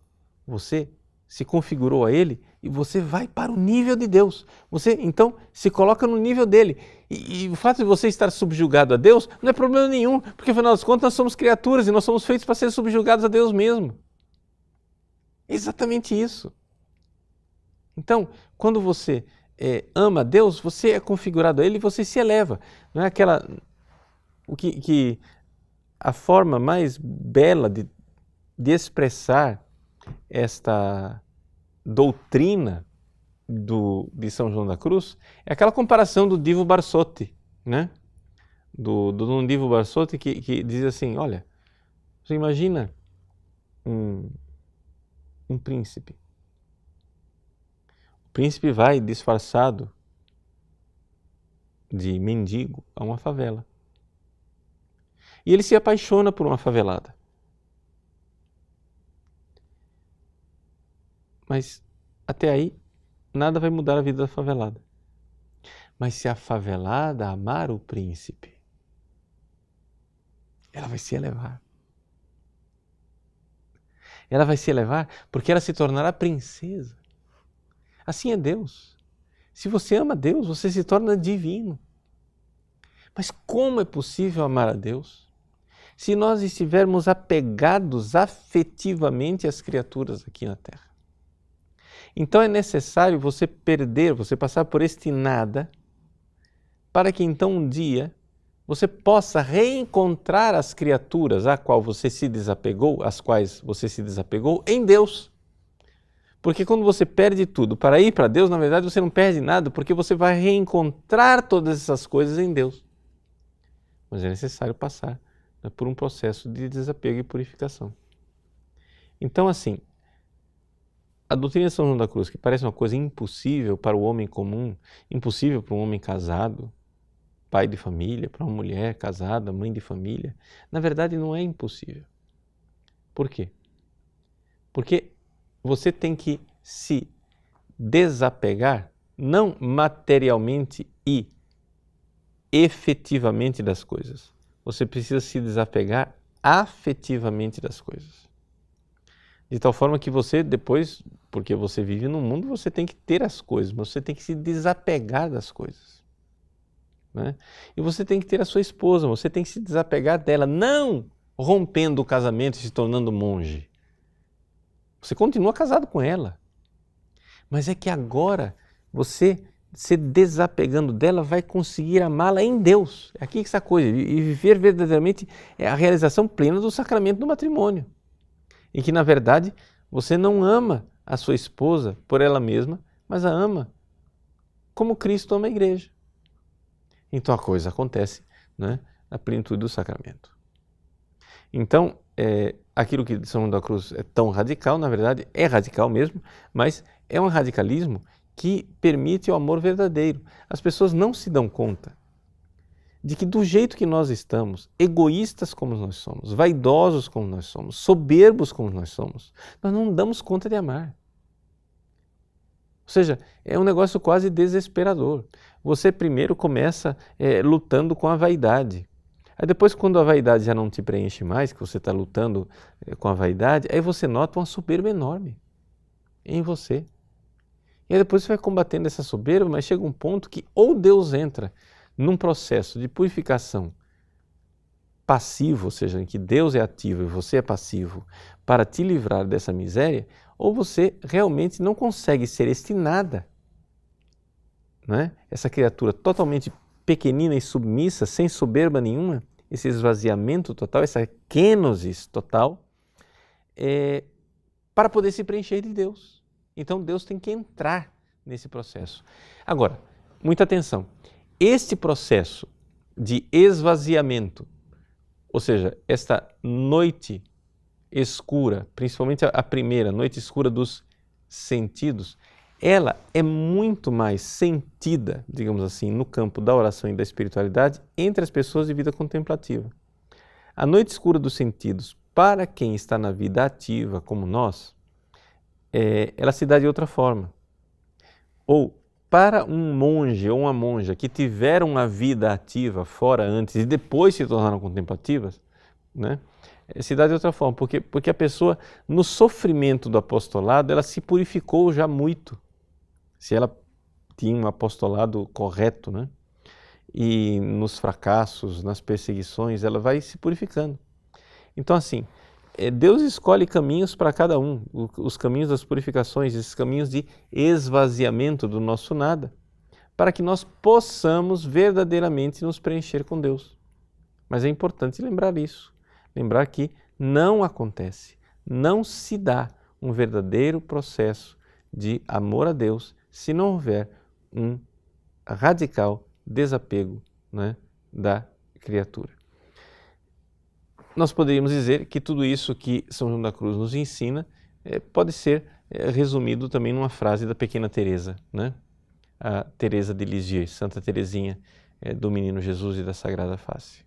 você se configurou a Ele e você vai para o nível de Deus. Você então se coloca no nível dele. E o fato de você estar subjugado a Deus não é problema nenhum, porque afinal das contas nós somos criaturas e nós somos feitos para ser subjugados a Deus mesmo. É exatamente isso. Então, quando você ama Deus, você é configurado a Ele e você se eleva. Não é aquela... a forma mais bela de expressar esta doutrina de São João da Cruz é aquela comparação do Divo Barsotti, né? Do Dom Divo Barsotti que diz assim, olha, você imagina um príncipe. O príncipe vai disfarçado de mendigo a uma favela. E ele se apaixona por uma favelada. Mas até aí, nada vai mudar a vida da favelada. Mas se a favelada amar o príncipe, ela vai se elevar. Ela vai se elevar porque ela se tornará princesa. Assim é Deus. Se você ama Deus, você se torna divino. Mas como é possível amar a Deus se nós estivermos apegados afetivamente às criaturas aqui na Terra? Então é necessário você passar por este nada, para que então um dia você possa reencontrar as criaturas às quais você se desapegou em Deus. Porque quando você perde tudo para ir para Deus, na verdade você não perde nada, porque você vai reencontrar todas essas coisas em Deus. Mas é necessário passar por um processo de desapego e purificação. Então, assim, a doutrina de São João da Cruz, que parece uma coisa impossível para o homem comum, impossível para um homem casado, pai de família, para uma mulher casada, mãe de família, na verdade não é impossível. Por quê? Porque você tem que se desapegar, não materialmente e efetivamente das coisas. Você precisa se desapegar afetivamente das coisas. De tal forma que você depois, porque você vive no mundo, você tem que ter as coisas, mas você tem que se desapegar das coisas. Né? E você tem que ter a sua esposa, você tem que se desapegar dela, não rompendo o casamento e se tornando monge. Você continua casado com ela. Mas é que agora você, se desapegando dela, vai conseguir amá-la em Deus. É aqui que essa coisa, e viver verdadeiramente é a realização plena do sacramento do matrimônio. Em que, na verdade, você não ama a sua esposa por ela mesma, mas a ama como Cristo ama a igreja. Então a coisa acontece, né, na plenitude do sacramento. Então, aquilo que São João da Cruz é tão radical, na verdade é radical mesmo, mas é um radicalismo que permite o amor verdadeiro. As pessoas não se dão conta de que do jeito que nós estamos, egoístas como nós somos, vaidosos como nós somos, soberbos como nós somos, nós não damos conta de amar. Ou seja, é um negócio quase desesperador. Você primeiro começa lutando com a vaidade. Aí depois, quando a vaidade já não te preenche mais, que você está lutando com a vaidade, aí você nota uma soberba enorme em você. E aí depois você vai combatendo essa soberba, mas chega um ponto que ou Deus entra num processo de purificação passivo, ou seja, em que Deus é ativo e você é passivo, para te livrar dessa miséria, ou você realmente não consegue ser este nada, né? Essa criatura totalmente pequenina e submissa, sem soberba nenhuma, esse esvaziamento total, essa kenosis total, para poder se preencher de Deus. Então Deus tem que entrar nesse processo. Agora, muita atenção, este processo de esvaziamento, ou seja, esta noite escura, principalmente a primeira, noite escura dos sentidos, ela é muito mais sentida, digamos assim, no campo da oração e da espiritualidade entre as pessoas de vida contemplativa. A noite escura dos sentidos, para quem está na vida ativa, como nós, ela se dá de outra forma. Ou para um monge ou uma monja que tiveram uma vida ativa fora antes e depois se tornaram contemplativas, né? Se dá de outra forma, porque a pessoa, no sofrimento do apostolado, ela se purificou já muito. Se ela tinha um apostolado correto, né? E nos fracassos, nas perseguições, ela vai se purificando. Então, assim, Deus escolhe caminhos para cada um, os caminhos das purificações, esses caminhos de esvaziamento do nosso nada, para que nós possamos verdadeiramente nos preencher com Deus. Mas é importante lembrar isso, lembrar que não acontece, não se dá um verdadeiro processo de amor a Deus se não houver um radical desapego, né, da criatura. Nós poderíamos dizer que tudo isso que São João da Cruz nos ensina pode ser resumido também numa frase da pequena Teresa, né? A Teresa de Lisieux, Santa Teresinha do Menino Jesus e da Sagrada Face.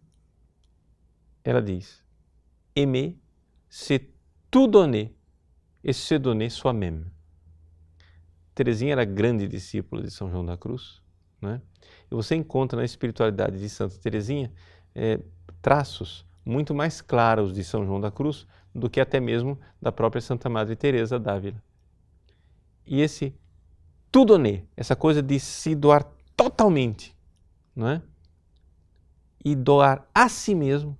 Ela diz: Aimer, c'est tout donner et se donner soi-même. Teresinha era grande discípula de São João da Cruz, né? E você encontra na espiritualidade de Santa Teresinha traços muito mais claros de São João da Cruz do que até mesmo da própria Santa Madre Teresa d'Ávila. E esse tout donner, essa coisa de se doar totalmente, não é? E doar a si mesmo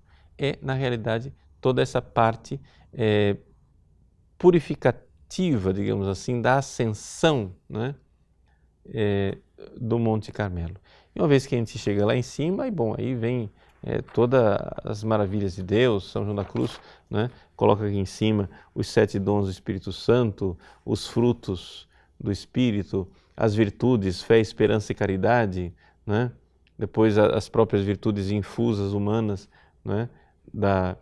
na realidade, toda essa parte purificativa, digamos assim, da ascensão, né, do Monte Carmelo. E uma vez que a gente chega lá em cima, aí vem todas as maravilhas de Deus. São João da Cruz, né, coloca aqui em cima os 7 dons do Espírito Santo, os frutos do Espírito, as virtudes, fé, esperança e caridade, né? Depois as próprias virtudes infusas humanas, né, da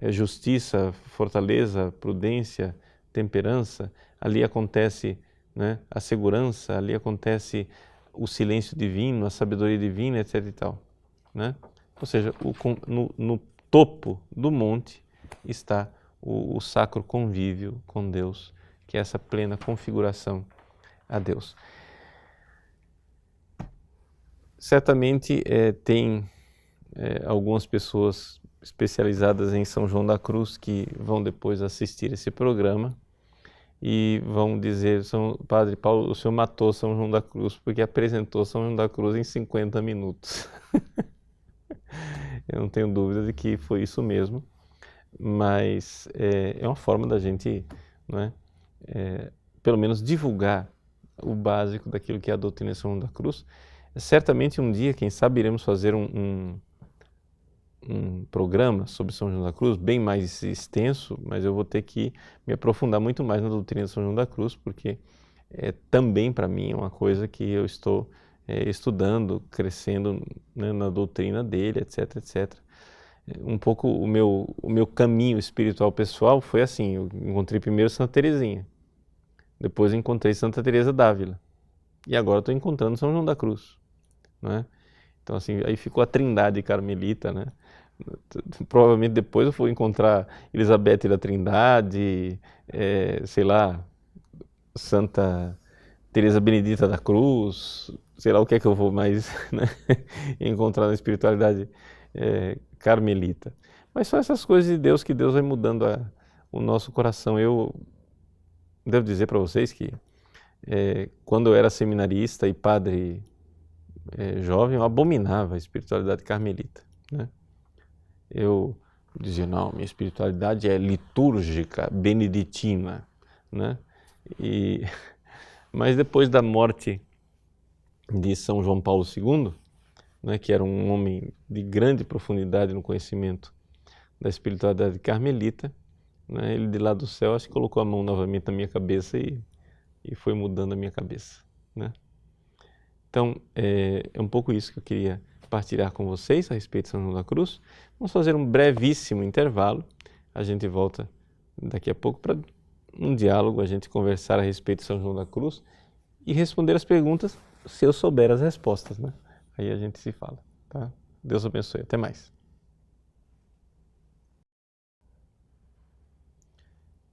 justiça, fortaleza, prudência, temperança. Ali acontece, né, a segurança, ali acontece o silêncio divino, a sabedoria divina, etc. e tal, né? Ou seja, no topo do monte está o sacro convívio com Deus, que é essa plena configuração a Deus. Certamente tem algumas pessoas especializadas em São João da Cruz que vão depois assistir esse programa e vão dizer: Padre Paulo, o senhor matou São João da Cruz porque apresentou São João da Cruz em 50 minutos. Eu não tenho dúvida de que foi isso mesmo, mas é uma forma da gente, né, pelo menos divulgar o básico daquilo que é a doutrina de São João da Cruz. Certamente um dia, quem sabe, iremos fazer um programa sobre São João da Cruz, bem mais extenso, mas eu vou ter que me aprofundar muito mais na doutrina de São João da Cruz, porque também para mim é uma coisa que eu estou estudando, crescendo, né, na doutrina dele, etc, etc. Um pouco o meu caminho espiritual pessoal foi assim: eu encontrei primeiro Santa Teresinha, depois encontrei Santa Teresa d'Ávila e agora estou encontrando São João da Cruz, né? Então assim, aí ficou a trindade carmelita, né? Provavelmente depois eu vou encontrar Elizabeth da Trindade, sei lá, Santa Teresa Benedita da Cruz, sei lá o que é que eu vou mais, né, encontrar na espiritualidade carmelita. Mas são essas coisas de Deus, que Deus vai mudando o nosso coração. Eu devo dizer para vocês que quando eu era seminarista e padre jovem, eu abominava a espiritualidade carmelita, né? Eu dizia, não, minha espiritualidade é litúrgica, beneditina, né? Mas depois da morte de São João Paulo II, né, que era um homem de grande profundidade no conhecimento da espiritualidade carmelita, né, ele de lá do céu acho que colocou a mão novamente na minha cabeça e foi mudando a minha cabeça, né? Então, é um pouco isso que eu queria partilhar com vocês a respeito de São João da Cruz. Vamos fazer um brevíssimo intervalo. A gente volta daqui a pouco para um diálogo, a gente conversar a respeito de São João da Cruz e responder as perguntas se eu souber as respostas, né? Aí a gente se fala, tá? Deus abençoe. Até mais.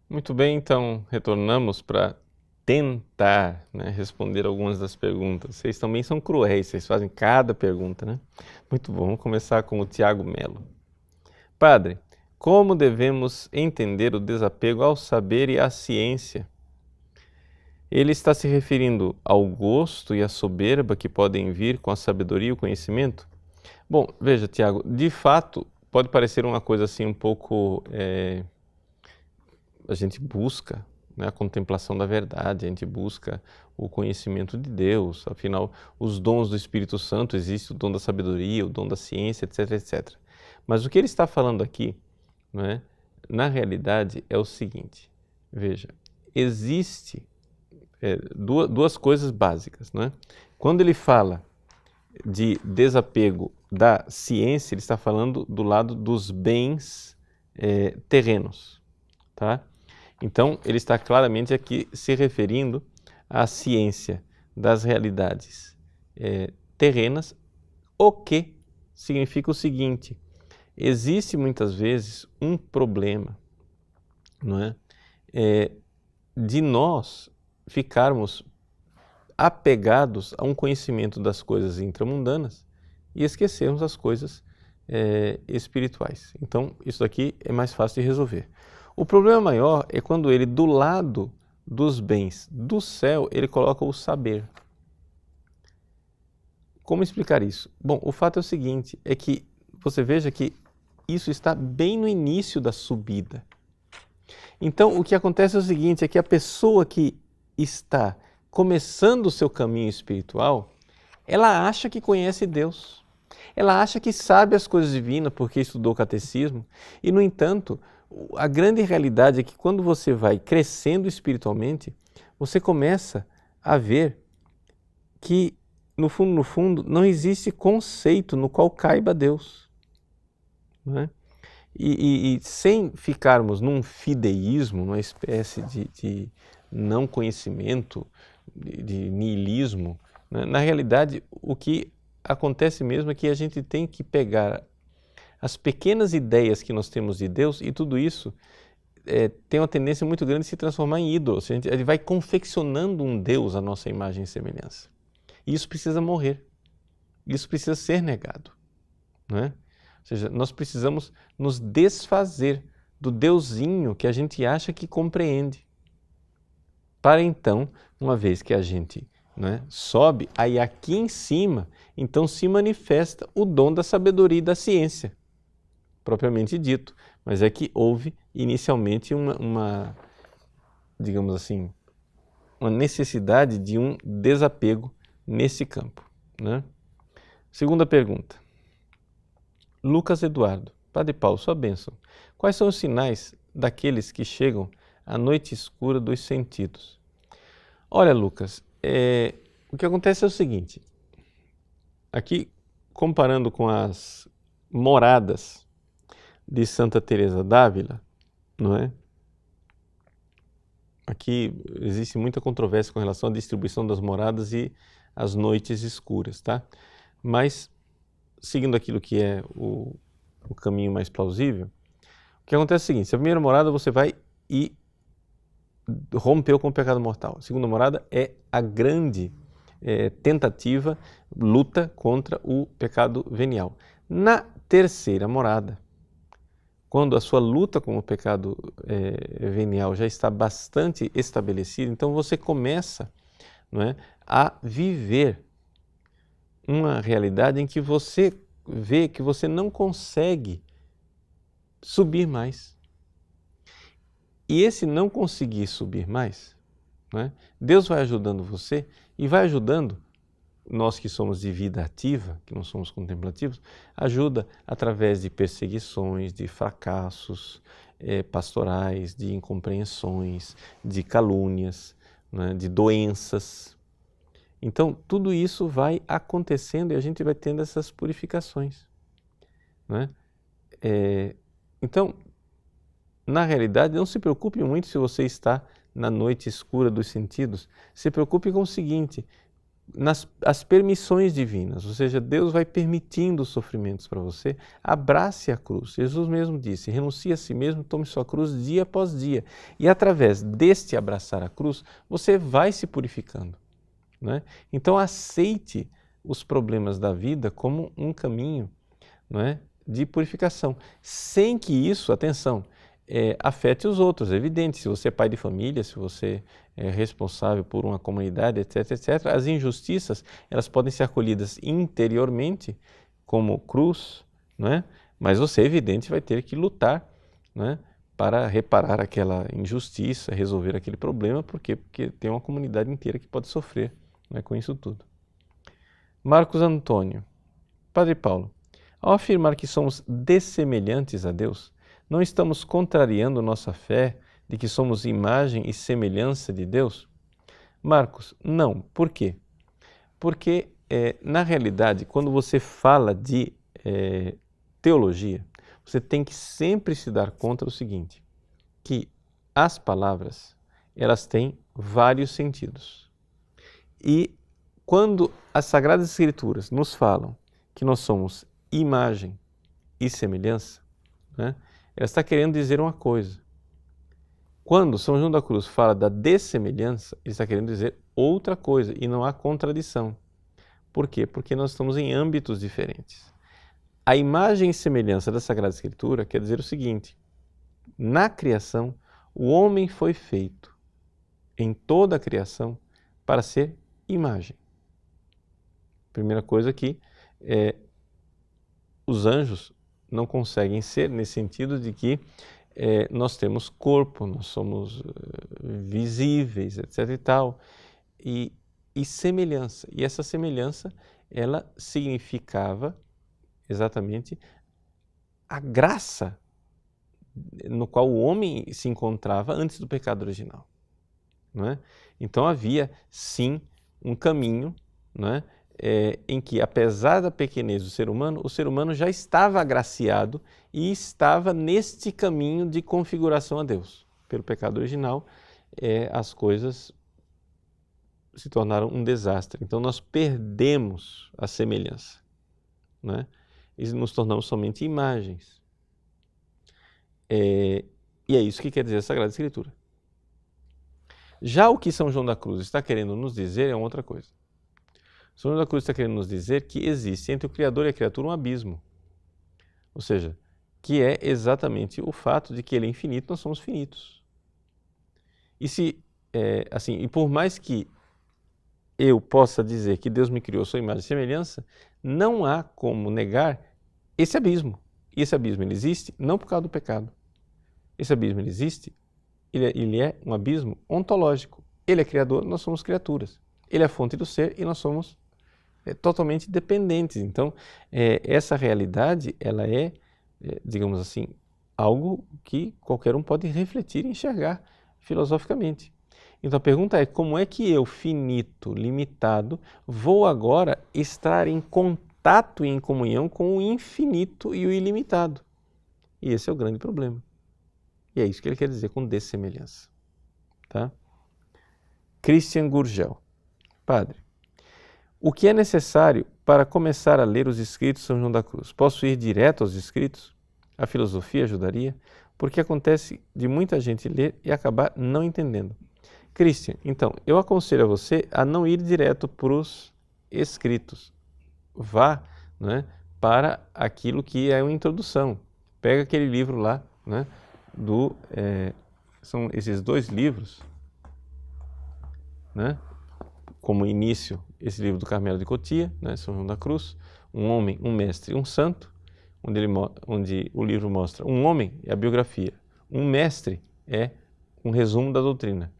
Muito bem, então retornamos para tentar, né, responder algumas das perguntas. Vocês também são cruéis, vocês fazem cada pergunta, né? Muito bom, vamos começar com o Tiago Melo. Padre, como devemos entender o desapego ao saber e à ciência? Ele está se referindo ao gosto e à soberba que podem vir com a sabedoria e o conhecimento? Bom, veja, Tiago, de fato, pode parecer uma coisa assim um pouco... a gente busca, né, a contemplação da verdade, a gente busca o conhecimento de Deus, afinal, os dons do Espírito Santo, existe o dom da sabedoria, o dom da ciência, etc, etc. Mas o que ele está falando aqui, né, na realidade, é o seguinte, veja, existe duas coisas básicas, né? Quando ele fala de desapego da ciência, ele está falando do lado dos bens terrenos, tá? Então, ele está claramente aqui se referindo à ciência das realidades terrenas, o que significa o seguinte, existe muitas vezes um problema, não é? De nós ficarmos apegados a um conhecimento das coisas intramundanas e esquecermos as coisas espirituais. Então, isso daqui é mais fácil de resolver. O problema maior é quando ele, do lado dos bens do céu, ele coloca o saber. Como explicar isso? Bom, o fato é o seguinte, é que você veja que isso está bem no início da subida. Então, o que acontece é o seguinte, é que a pessoa que está começando o seu caminho espiritual, ela acha que conhece Deus. Ela acha que sabe as coisas divinas porque estudou o catecismo e, no entanto, a grande realidade é que quando você vai crescendo espiritualmente, você começa a ver que, no fundo, não existe conceito no qual caiba Deus, não é? E sem ficarmos num fideísmo, numa espécie de não conhecimento, de niilismo, né? Na realidade, o que acontece mesmo é que a gente tem que pegar as pequenas ideias que nós temos de Deus e tudo isso tem uma tendência muito grande de se transformar em ídolos. Ele vai confeccionando um Deus à nossa imagem e semelhança. E isso precisa morrer. Isso precisa ser negado, não é? Ou seja, nós precisamos nos desfazer do Deusinho que a gente acha que compreende. Para então, uma vez que a gente, né, sobe, aí aqui em cima, então se manifesta o dom da sabedoria e da ciência, propriamente dito. Mas é que houve inicialmente digamos assim, uma necessidade de um desapego nesse campo, né? Segunda pergunta. Lucas Eduardo, Padre Paulo, sua bênção. Quais são os sinais daqueles que chegam à noite escura dos sentidos? Olha, Lucas, o que acontece é o seguinte, aqui comparando com as moradas de Santa Teresa d'Ávila, não é? Aqui existe muita controvérsia com relação à distribuição das moradas e as noites escuras, tá? Mas, seguindo aquilo que é o caminho mais plausível, o que acontece é o seguinte, a primeira morada você vai e rompeu com o pecado mortal. A segunda morada é a grande tentativa, luta contra o pecado venial. Na terceira morada, quando a sua luta com o pecado venial já está bastante estabelecida, então você começa, não é, a viver uma realidade em que você vê que você não consegue subir mais. E esse não conseguir subir mais, né, Deus vai ajudando você e vai ajudando nós que somos de vida ativa, que não somos contemplativos, ajuda através de perseguições, de fracassos pastorais, de incompreensões, de calúnias, né, de doenças. Então, tudo isso vai acontecendo e a gente vai tendo essas purificações, né? Então, na realidade, não se preocupe muito se você está na noite escura dos sentidos. Se preocupe com o seguinte: as permissões divinas, ou seja, Deus vai permitindo os sofrimentos para você. Abrace a cruz. Jesus mesmo disse: renuncie a si mesmo, tome sua cruz dia após dia. E através deste abraçar a cruz, você vai se purificando, né? Então aceite os problemas da vida como um caminho, né, de purificação, sem que isso, atenção, afete os outros. É evidente, se você é pai de família, se você é responsável por uma comunidade, etc, etc, as injustiças, elas podem ser acolhidas interiormente como cruz, né? Mas você, é evidente, vai ter que lutar, né, para reparar aquela injustiça, resolver aquele problema, porque tem uma comunidade inteira que pode sofrer, né, com isso tudo. Marcos Antônio: Padre Paulo, ao afirmar que somos dessemelhantes a Deus, não estamos contrariando nossa fé de que somos imagem e semelhança de Deus? Marcos, não. Por quê? Porque, na realidade, quando você fala de teologia, você tem que sempre se dar conta do seguinte, que as palavras, elas têm vários sentidos. E quando as Sagradas Escrituras nos falam que nós somos imagem e semelhança, né, ela está querendo dizer uma coisa. Quando São João da Cruz fala da dessemelhança, ele está querendo dizer outra coisa e não há contradição. Por quê? Porque nós estamos em âmbitos diferentes. A imagem e semelhança da Sagrada Escritura quer dizer o seguinte: na criação, o homem foi feito em toda a criação para ser imagem. Primeira coisa que os anjos não conseguem ser, nesse sentido de que nós temos corpo, nós somos visíveis, etc. e tal, e semelhança. E essa semelhança, ela significava exatamente a graça no qual o homem se encontrava antes do pecado original, não é? Então havia, sim, um caminho, não é? Em que, apesar da pequenez do ser humano, o ser humano já estava agraciado e estava neste caminho de configuração a Deus. Pelo pecado original, as coisas se tornaram um desastre. Então nós perdemos a semelhança, né? E nos tornamos somente imagens. E é isso que quer dizer a Sagrada Escritura. Já o que São João da Cruz está querendo nos dizer é outra coisa. São João da Cruz está querendo nos dizer que existe entre o Criador e a criatura um abismo. Ou seja, que é exatamente o fato de que Ele é infinito, nós somos finitos. E e por mais que eu possa dizer que Deus me criou à sua imagem e semelhança, não há como negar esse abismo. E esse abismo ele existe não por causa do pecado. Esse abismo ele existe, ele é um abismo ontológico. Ele é criador, nós somos criaturas. Ele é a fonte do ser e nós somos totalmente dependentes. Então, essa realidade, ela digamos assim, algo que qualquer um pode refletir e enxergar filosoficamente. Então, a pergunta é: como é que eu, finito, limitado, vou agora estar em contato e em comunhão com o infinito e o ilimitado? E esse é o grande problema. E é isso que ele quer dizer com dessemelhança. Tá? Christian Gurgel: Padre, o que é necessário para começar a ler os escritos de São João da Cruz? Posso ir direto aos escritos? A filosofia ajudaria? Porque acontece de muita gente ler e acabar não entendendo. Christian, então, eu aconselho a você a não ir direto para os escritos. Vá, né, para aquilo que é uma introdução. Pega aquele livro lá, né, são esses dois livros, né? como início esse livro do Carmelo de Cotia, né, São João da Cruz, um homem, um mestre, um santo, onde o livro mostra um homem é a biografia, um mestre é um resumo da doutrina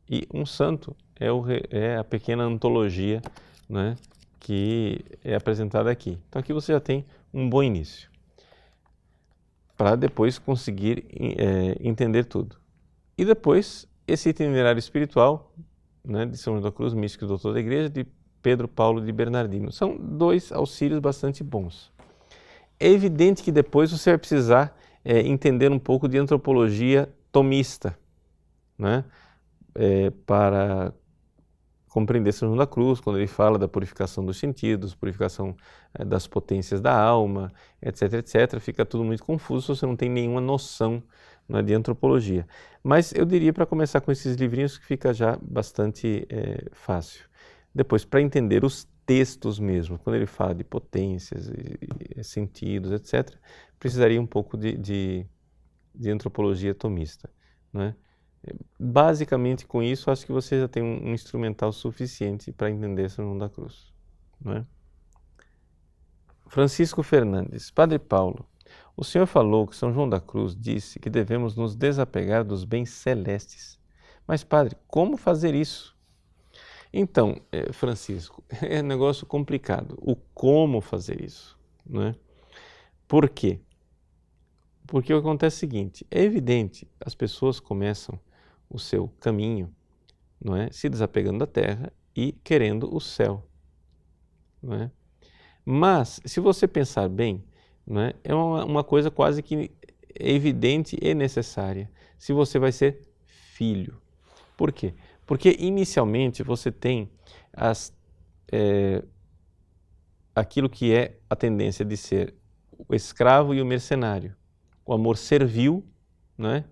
e um santo é a pequena antologia, né, que é apresentada aqui. Então aqui você já tem um bom início para depois conseguir entender tudo. E depois esse itinerário espiritual, né, de São João da Cruz, místico e doutor da Igreja, de Pedro Paulo de Bernardino. São dois auxílios bastante bons. É evidente que depois você vai precisar entender um pouco de antropologia tomista, né, para compreender São João da Cruz, quando ele fala da purificação dos sentidos, purificação das potências da alma, etc, etc. Fica tudo muito confuso se você não tem nenhuma noção, né, de antropologia. Mas eu diria para começar com esses livrinhos que fica já bastante fácil. Depois, para entender os textos mesmo, quando ele fala de potências, sentidos, etc., precisaria um pouco de antropologia tomista, né? Basicamente, com isso, acho que você já tem um instrumental suficiente para entender São João da Cruz, né? Francisco Fernandes. Padre Paulo, o senhor falou que São João da Cruz disse que devemos nos desapegar dos bens celestes. Mas, padre, como fazer isso? Então, Francisco, é um negócio complicado. O como fazer isso, né? Por quê? Porque o que acontece é o seguinte, é evidente, as pessoas começam o seu caminho, não é? Se desapegando da terra e querendo o céu, não é? Mas, se você pensar bem, não é? É uma coisa quase que evidente e necessária, se você vai ser filho. Por quê? Porque inicialmente você tem aquilo que é a tendência de ser o escravo e o mercenário. O amor servil, né?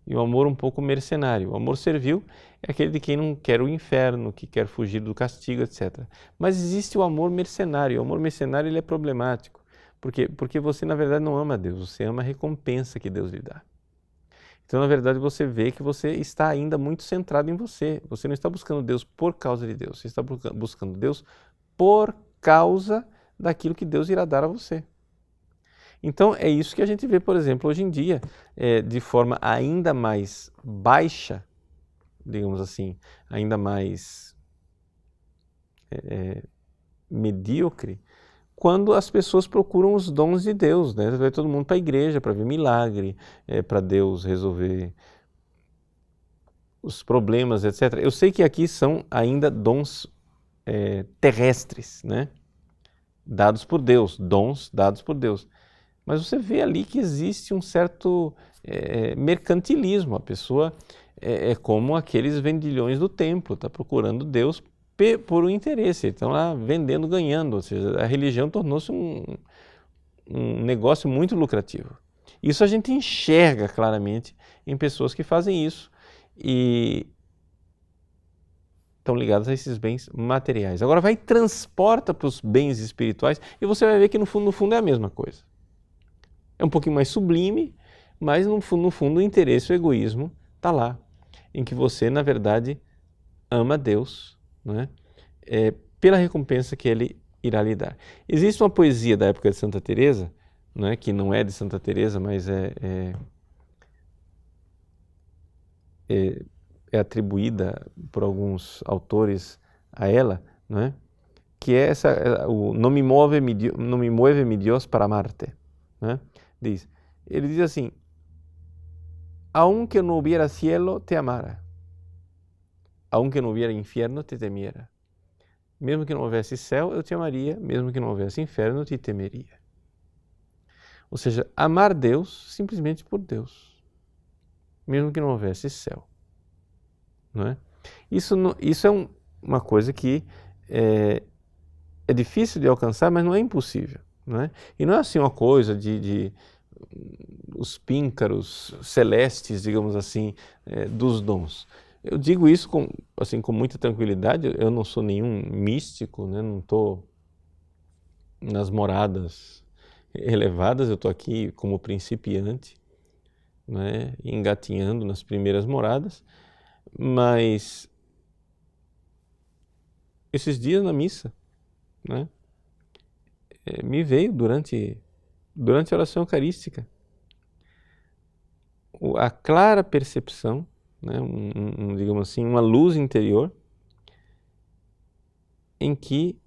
E o amor um pouco mercenário. O amor servil é aquele de quem não quer o inferno, que quer fugir do castigo, etc. Mas existe o amor mercenário. O amor mercenário ele é problemático. Por quê? Porque você, na verdade, não ama Deus, você ama a recompensa que Deus lhe dá. Então, na verdade, você vê que você está ainda muito centrado em você. Você não está buscando Deus por causa de Deus, você está buscando Deus por causa daquilo que Deus irá dar a você. Então, é isso que a gente vê, por exemplo, hoje em dia, de forma ainda mais baixa, digamos assim, ainda mais medíocre, quando as pessoas procuram os dons de Deus, né? Vai todo mundo para a igreja para ver milagre, para Deus resolver os problemas, etc. Eu sei que aqui são ainda dons terrestres, né? Dados por Deus, dons dados por Deus. Mas você vê ali que existe um certo mercantilismo. A pessoa é como aqueles vendilhões do templo, está procurando Deus por um interesse. Estão lá vendendo, ganhando. Ou seja, a religião tornou-se um negócio muito lucrativo. Isso a gente enxerga claramente em pessoas que fazem isso e estão ligadas a esses bens materiais. Agora vai e transporta para os bens espirituais e você vai ver que no fundo é a mesma coisa. É um pouquinho mais sublime, mas no fundo o interesse, o egoísmo está lá, em que você, na verdade, ama Deus, né? Pela recompensa que Ele irá lhe dar. Existe uma poesia da época de Santa Teresa, né, que não é de Santa Teresa, mas é atribuída por alguns autores a ela, né, que é o "No me mueve mi Dios para amarte", né? Ele diz assim: aunque no hubiera cielo, te amara. Aunque no hubiera infierno, te temiera. Mesmo que não houvesse céu, eu te amaria. Mesmo que não houvesse inferno, eu te temeria. Ou seja, amar Deus simplesmente por Deus. Mesmo que não houvesse céu. Não é? Isso é uma coisa que é difícil de alcançar, mas não é impossível. Não é? E não é assim uma coisa de os píncaros celestes, digamos assim, dos dons. Eu digo isso com muita tranquilidade. Eu não sou nenhum místico, né? Não estou nas moradas elevadas, eu estou aqui como principiante, né? Engatinhando nas primeiras moradas, mas esses dias na missa, né? Me veio durante a oração eucarística a clara percepção, né? Digamos assim, uma luz interior em que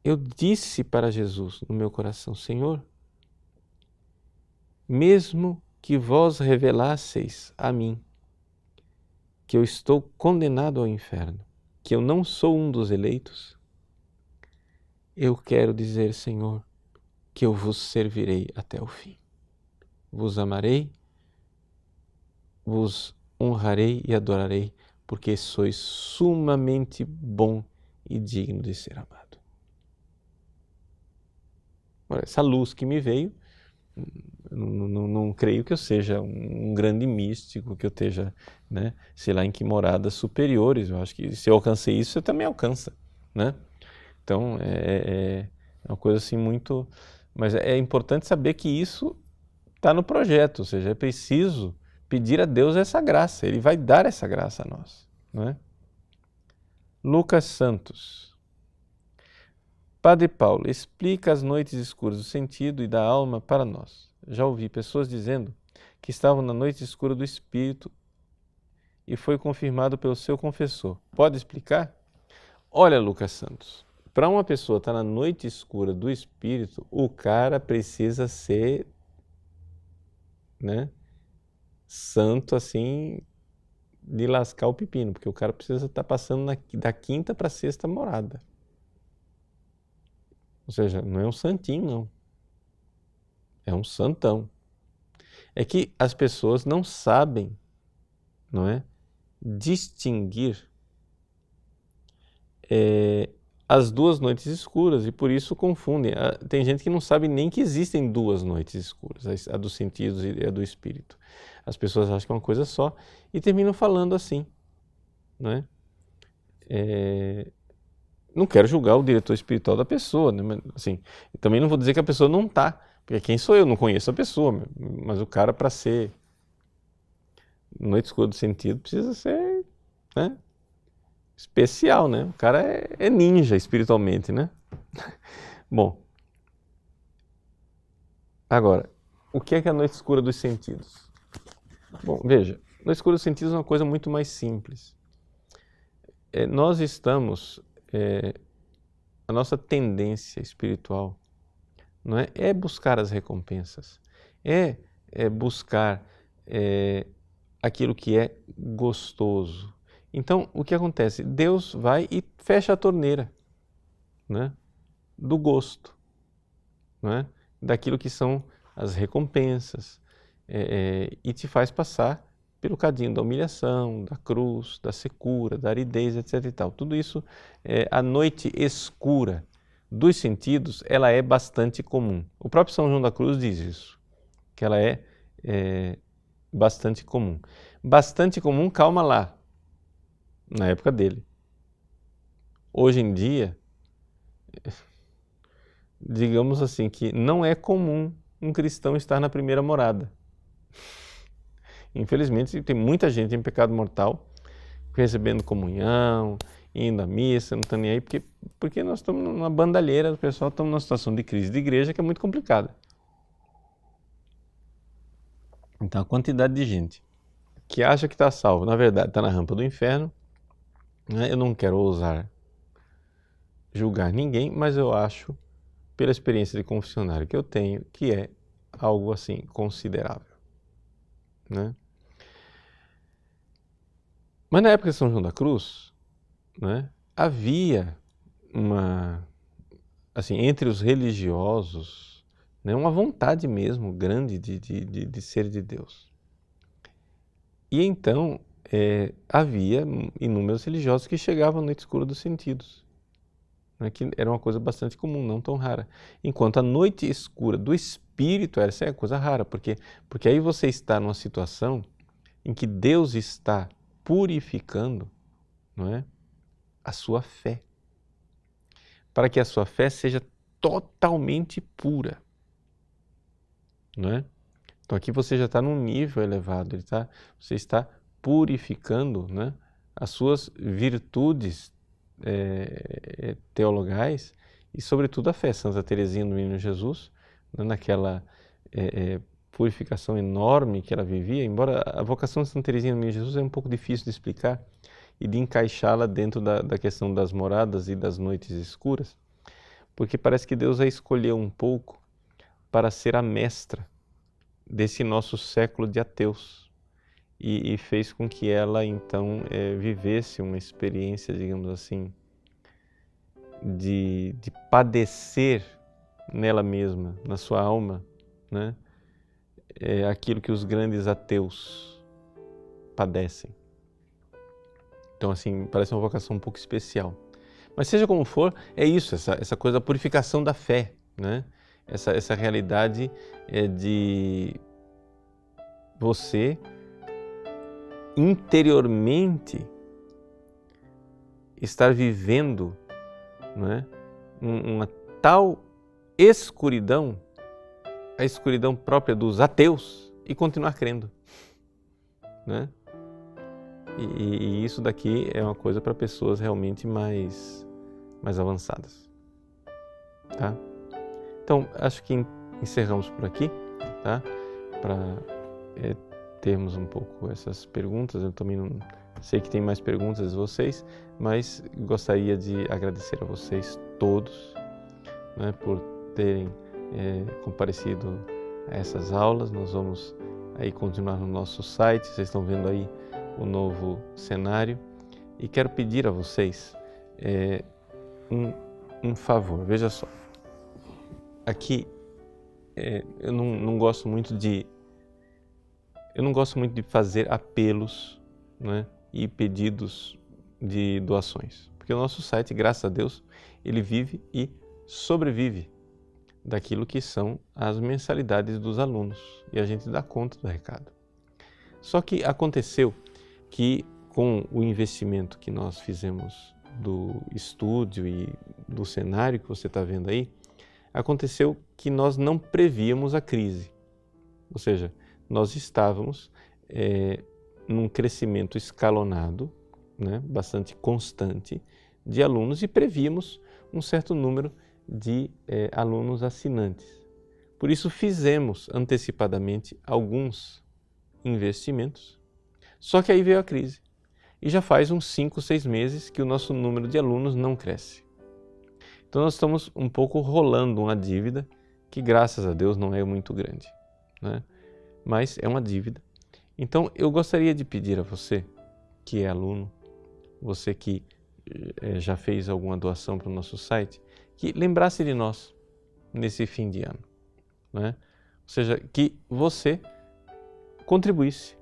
eu disse para Jesus no meu coração: Senhor, mesmo que vós revelasseis a mim que eu estou condenado ao inferno, que eu não sou um dos eleitos, eu quero dizer, Senhor, que eu vos servirei até o fim. Vos amarei, vos honrarei e adorarei, porque sois sumamente bom e digno de ser amado. Ora, essa luz que me veio, não creio que eu seja um grande místico, que eu esteja, né, sei lá, em que moradas superiores. Eu acho que se eu alcancei isso, você também alcança, né? Então, é uma coisa assim muito... Mas é importante saber que isso está no projeto, ou seja, é preciso pedir a Deus essa graça. Ele vai dar essa graça a nós, não é? Lucas Santos. Padre Paulo, explica as noites escuras do sentido e da alma para nós. Já ouvi pessoas dizendo que estavam na noite escura do espírito e foi confirmado pelo seu confessor. Pode explicar? Olha, Lucas Santos, para uma pessoa estar na noite escura do espírito, o cara precisa ser, né, santo assim, de lascar o pepino, porque o cara precisa estar passando da quinta para a sexta morada. Ou seja, não é um santinho, não. É um santão. É que as pessoas não sabem, não é, distinguir as duas noites escuras e por isso confundem. Tem gente que não sabe nem que existem duas noites escuras, a dos sentidos e a do espírito. As pessoas acham que é uma coisa só e terminam falando assim, não é? Não quero julgar o diretor espiritual da pessoa, né? Mas, assim, também não vou dizer que a pessoa não está, porque quem sou eu? Não conheço a pessoa, mas o cara, para ser noite escura do sentido, precisa ser, né, especial, né? O cara é ninja espiritualmente, né? Bom, agora, o que é a noite escura dos sentidos? Bom, veja, a noite escura dos sentidos é uma coisa muito mais simples. Nós estamos... a nossa tendência espiritual, não é buscar as recompensas, é buscar aquilo que é gostoso. Então, o que acontece? Deus vai e fecha a torneira, né, do gosto, não é? Daquilo que são as recompensas, e te faz passar pelo cadinho da humilhação, da cruz, da secura, da aridez, etc. e tal. Tudo isso, a noite escura dos sentidos, ela é bastante comum. O próprio São João da Cruz diz isso, que ela é bastante comum. Bastante comum, calma lá, na época dele. Hoje em dia, digamos assim, que não é comum um cristão estar na primeira morada. Infelizmente, tem muita gente em pecado mortal, recebendo comunhão, indo à missa, não está nem aí, porque nós estamos numa bandalheira, o pessoal está numa situação de crise de igreja que é muito complicada. Então, a quantidade de gente que acha que está salvo, na verdade, está na rampa do inferno, né? Eu não quero ousar julgar ninguém, mas eu acho, pela experiência de confessionário que eu tenho, que é algo assim considerável, né? Mas na época de São João da Cruz, né, havia assim, entre os religiosos, né, uma vontade mesmo grande de ser de Deus. E então havia inúmeros religiosos que chegavam à noite escura dos sentidos, né, que era uma coisa bastante comum, não tão rara. Enquanto a noite escura do espírito, essa é a coisa rara, porque aí você está numa situação em que Deus está purificando, não é, a sua fé, para que a sua fé seja totalmente pura, não é? Então aqui você já está num nível elevado, você está purificando, né, as suas virtudes teologais e, sobretudo, a fé. Santa Teresinha do Menino Jesus, né, naquela purificação enorme que ela vivia, embora a vocação de Santa Teresinha do Menino Jesus é um pouco difícil de explicar e de encaixá-la dentro da questão das moradas e das noites escuras, porque parece que Deus a escolheu um pouco para ser a mestra desse nosso século de ateus e fez com que ela então vivesse uma experiência, digamos assim, de padecer nela mesma, na sua alma, né? Aquilo que os grandes ateus padecem. Então, assim, parece uma vocação um pouco especial. Mas seja como for, é isso, essa coisa da purificação da fé, né? Essa realidade de você interiormente estar vivendo, né, uma tal escuridão, a escuridão própria dos ateus, e continuar crendo, né? E isso daqui é uma coisa para pessoas realmente mais avançadas, tá? Então, acho que encerramos por aqui, tá? Para termos um pouco essas perguntas. Eu também não sei que tem mais perguntas de vocês, mas gostaria de agradecer a vocês todos, né, por terem comparecido a essas aulas. Nós vamos aí continuar no nosso site, vocês estão vendo aí o novo cenário, e quero pedir a vocês um favor. Veja só, aqui eu não gosto muito de fazer apelos, né, e pedidos de doações, porque o nosso site, graças a Deus, ele vive e sobrevive daquilo que são as mensalidades dos alunos, e a gente dá conta do recado. Só que aconteceu que, com o investimento que nós fizemos do estúdio e do cenário que você está vendo aí, aconteceu que nós não prevíamos a crise. Ou seja, nós estávamos num crescimento escalonado, né, bastante constante, de alunos, e prevíamos um certo número de alunos assinantes. Por isso fizemos antecipadamente alguns investimentos, só que aí veio a crise. E já faz uns 5, 6 meses que o nosso número de alunos não cresce. Então nós estamos um pouco rolando uma dívida que, graças a Deus, não é muito grande, né? Mas é uma dívida. Então eu gostaria de pedir a você que é aluno, você que já fez alguma doação para o nosso site, que lembrasse de nós nesse fim de ano, né? Ou seja, que você contribuísse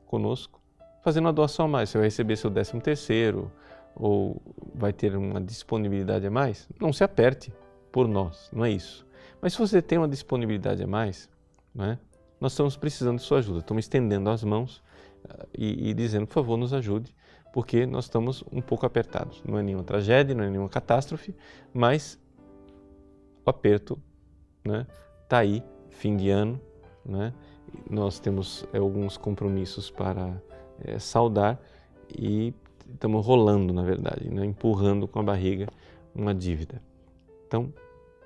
conosco fazendo uma doação a mais. Você vai receber seu 13º ou vai ter uma disponibilidade a mais. Não se aperte por nós, não é isso. Mas se você tem uma disponibilidade a mais, né, nós estamos precisando de sua ajuda. Estamos estendendo as mãos e dizendo, por favor, nos ajude, porque nós estamos um pouco apertados. Não é nenhuma tragédia, não é nenhuma catástrofe, mas o aperto, né, tá aí, fim de ano, né? Nós temos alguns compromissos para saldar e estamos rolando, na verdade, né, empurrando com a barriga uma dívida. Então,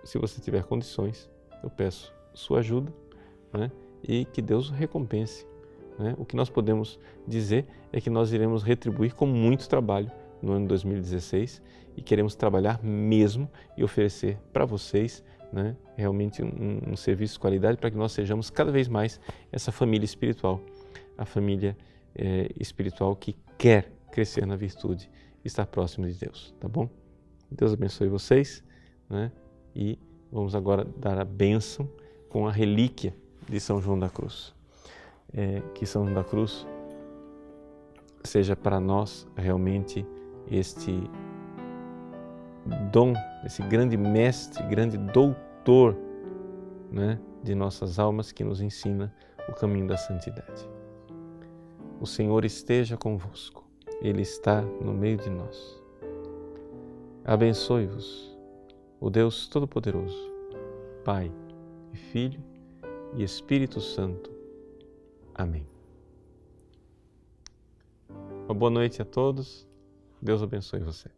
se você tiver condições, eu peço sua ajuda, né, e que Deus recompense, né? O que nós podemos dizer é que nós iremos retribuir com muito trabalho no ano 2016 e queremos trabalhar mesmo e oferecer para vocês, né, realmente um serviço de qualidade para que nós sejamos cada vez mais essa família espiritual, a família espiritual que quer crescer na virtude e estar próximo de Deus, tá bom? Deus abençoe vocês, né? E vamos agora dar a bênção com a relíquia de São João da Cruz. Que São João da Cruz seja para nós realmente este dom, esse grande mestre, grande doutor, né, de nossas almas, que nos ensina o caminho da santidade. O Senhor esteja convosco, Ele está no meio de nós. Abençoe-vos o Deus Todo-Poderoso, Pai e Filho e Espírito Santo. Amém. Uma boa noite a todos. Deus abençoe você.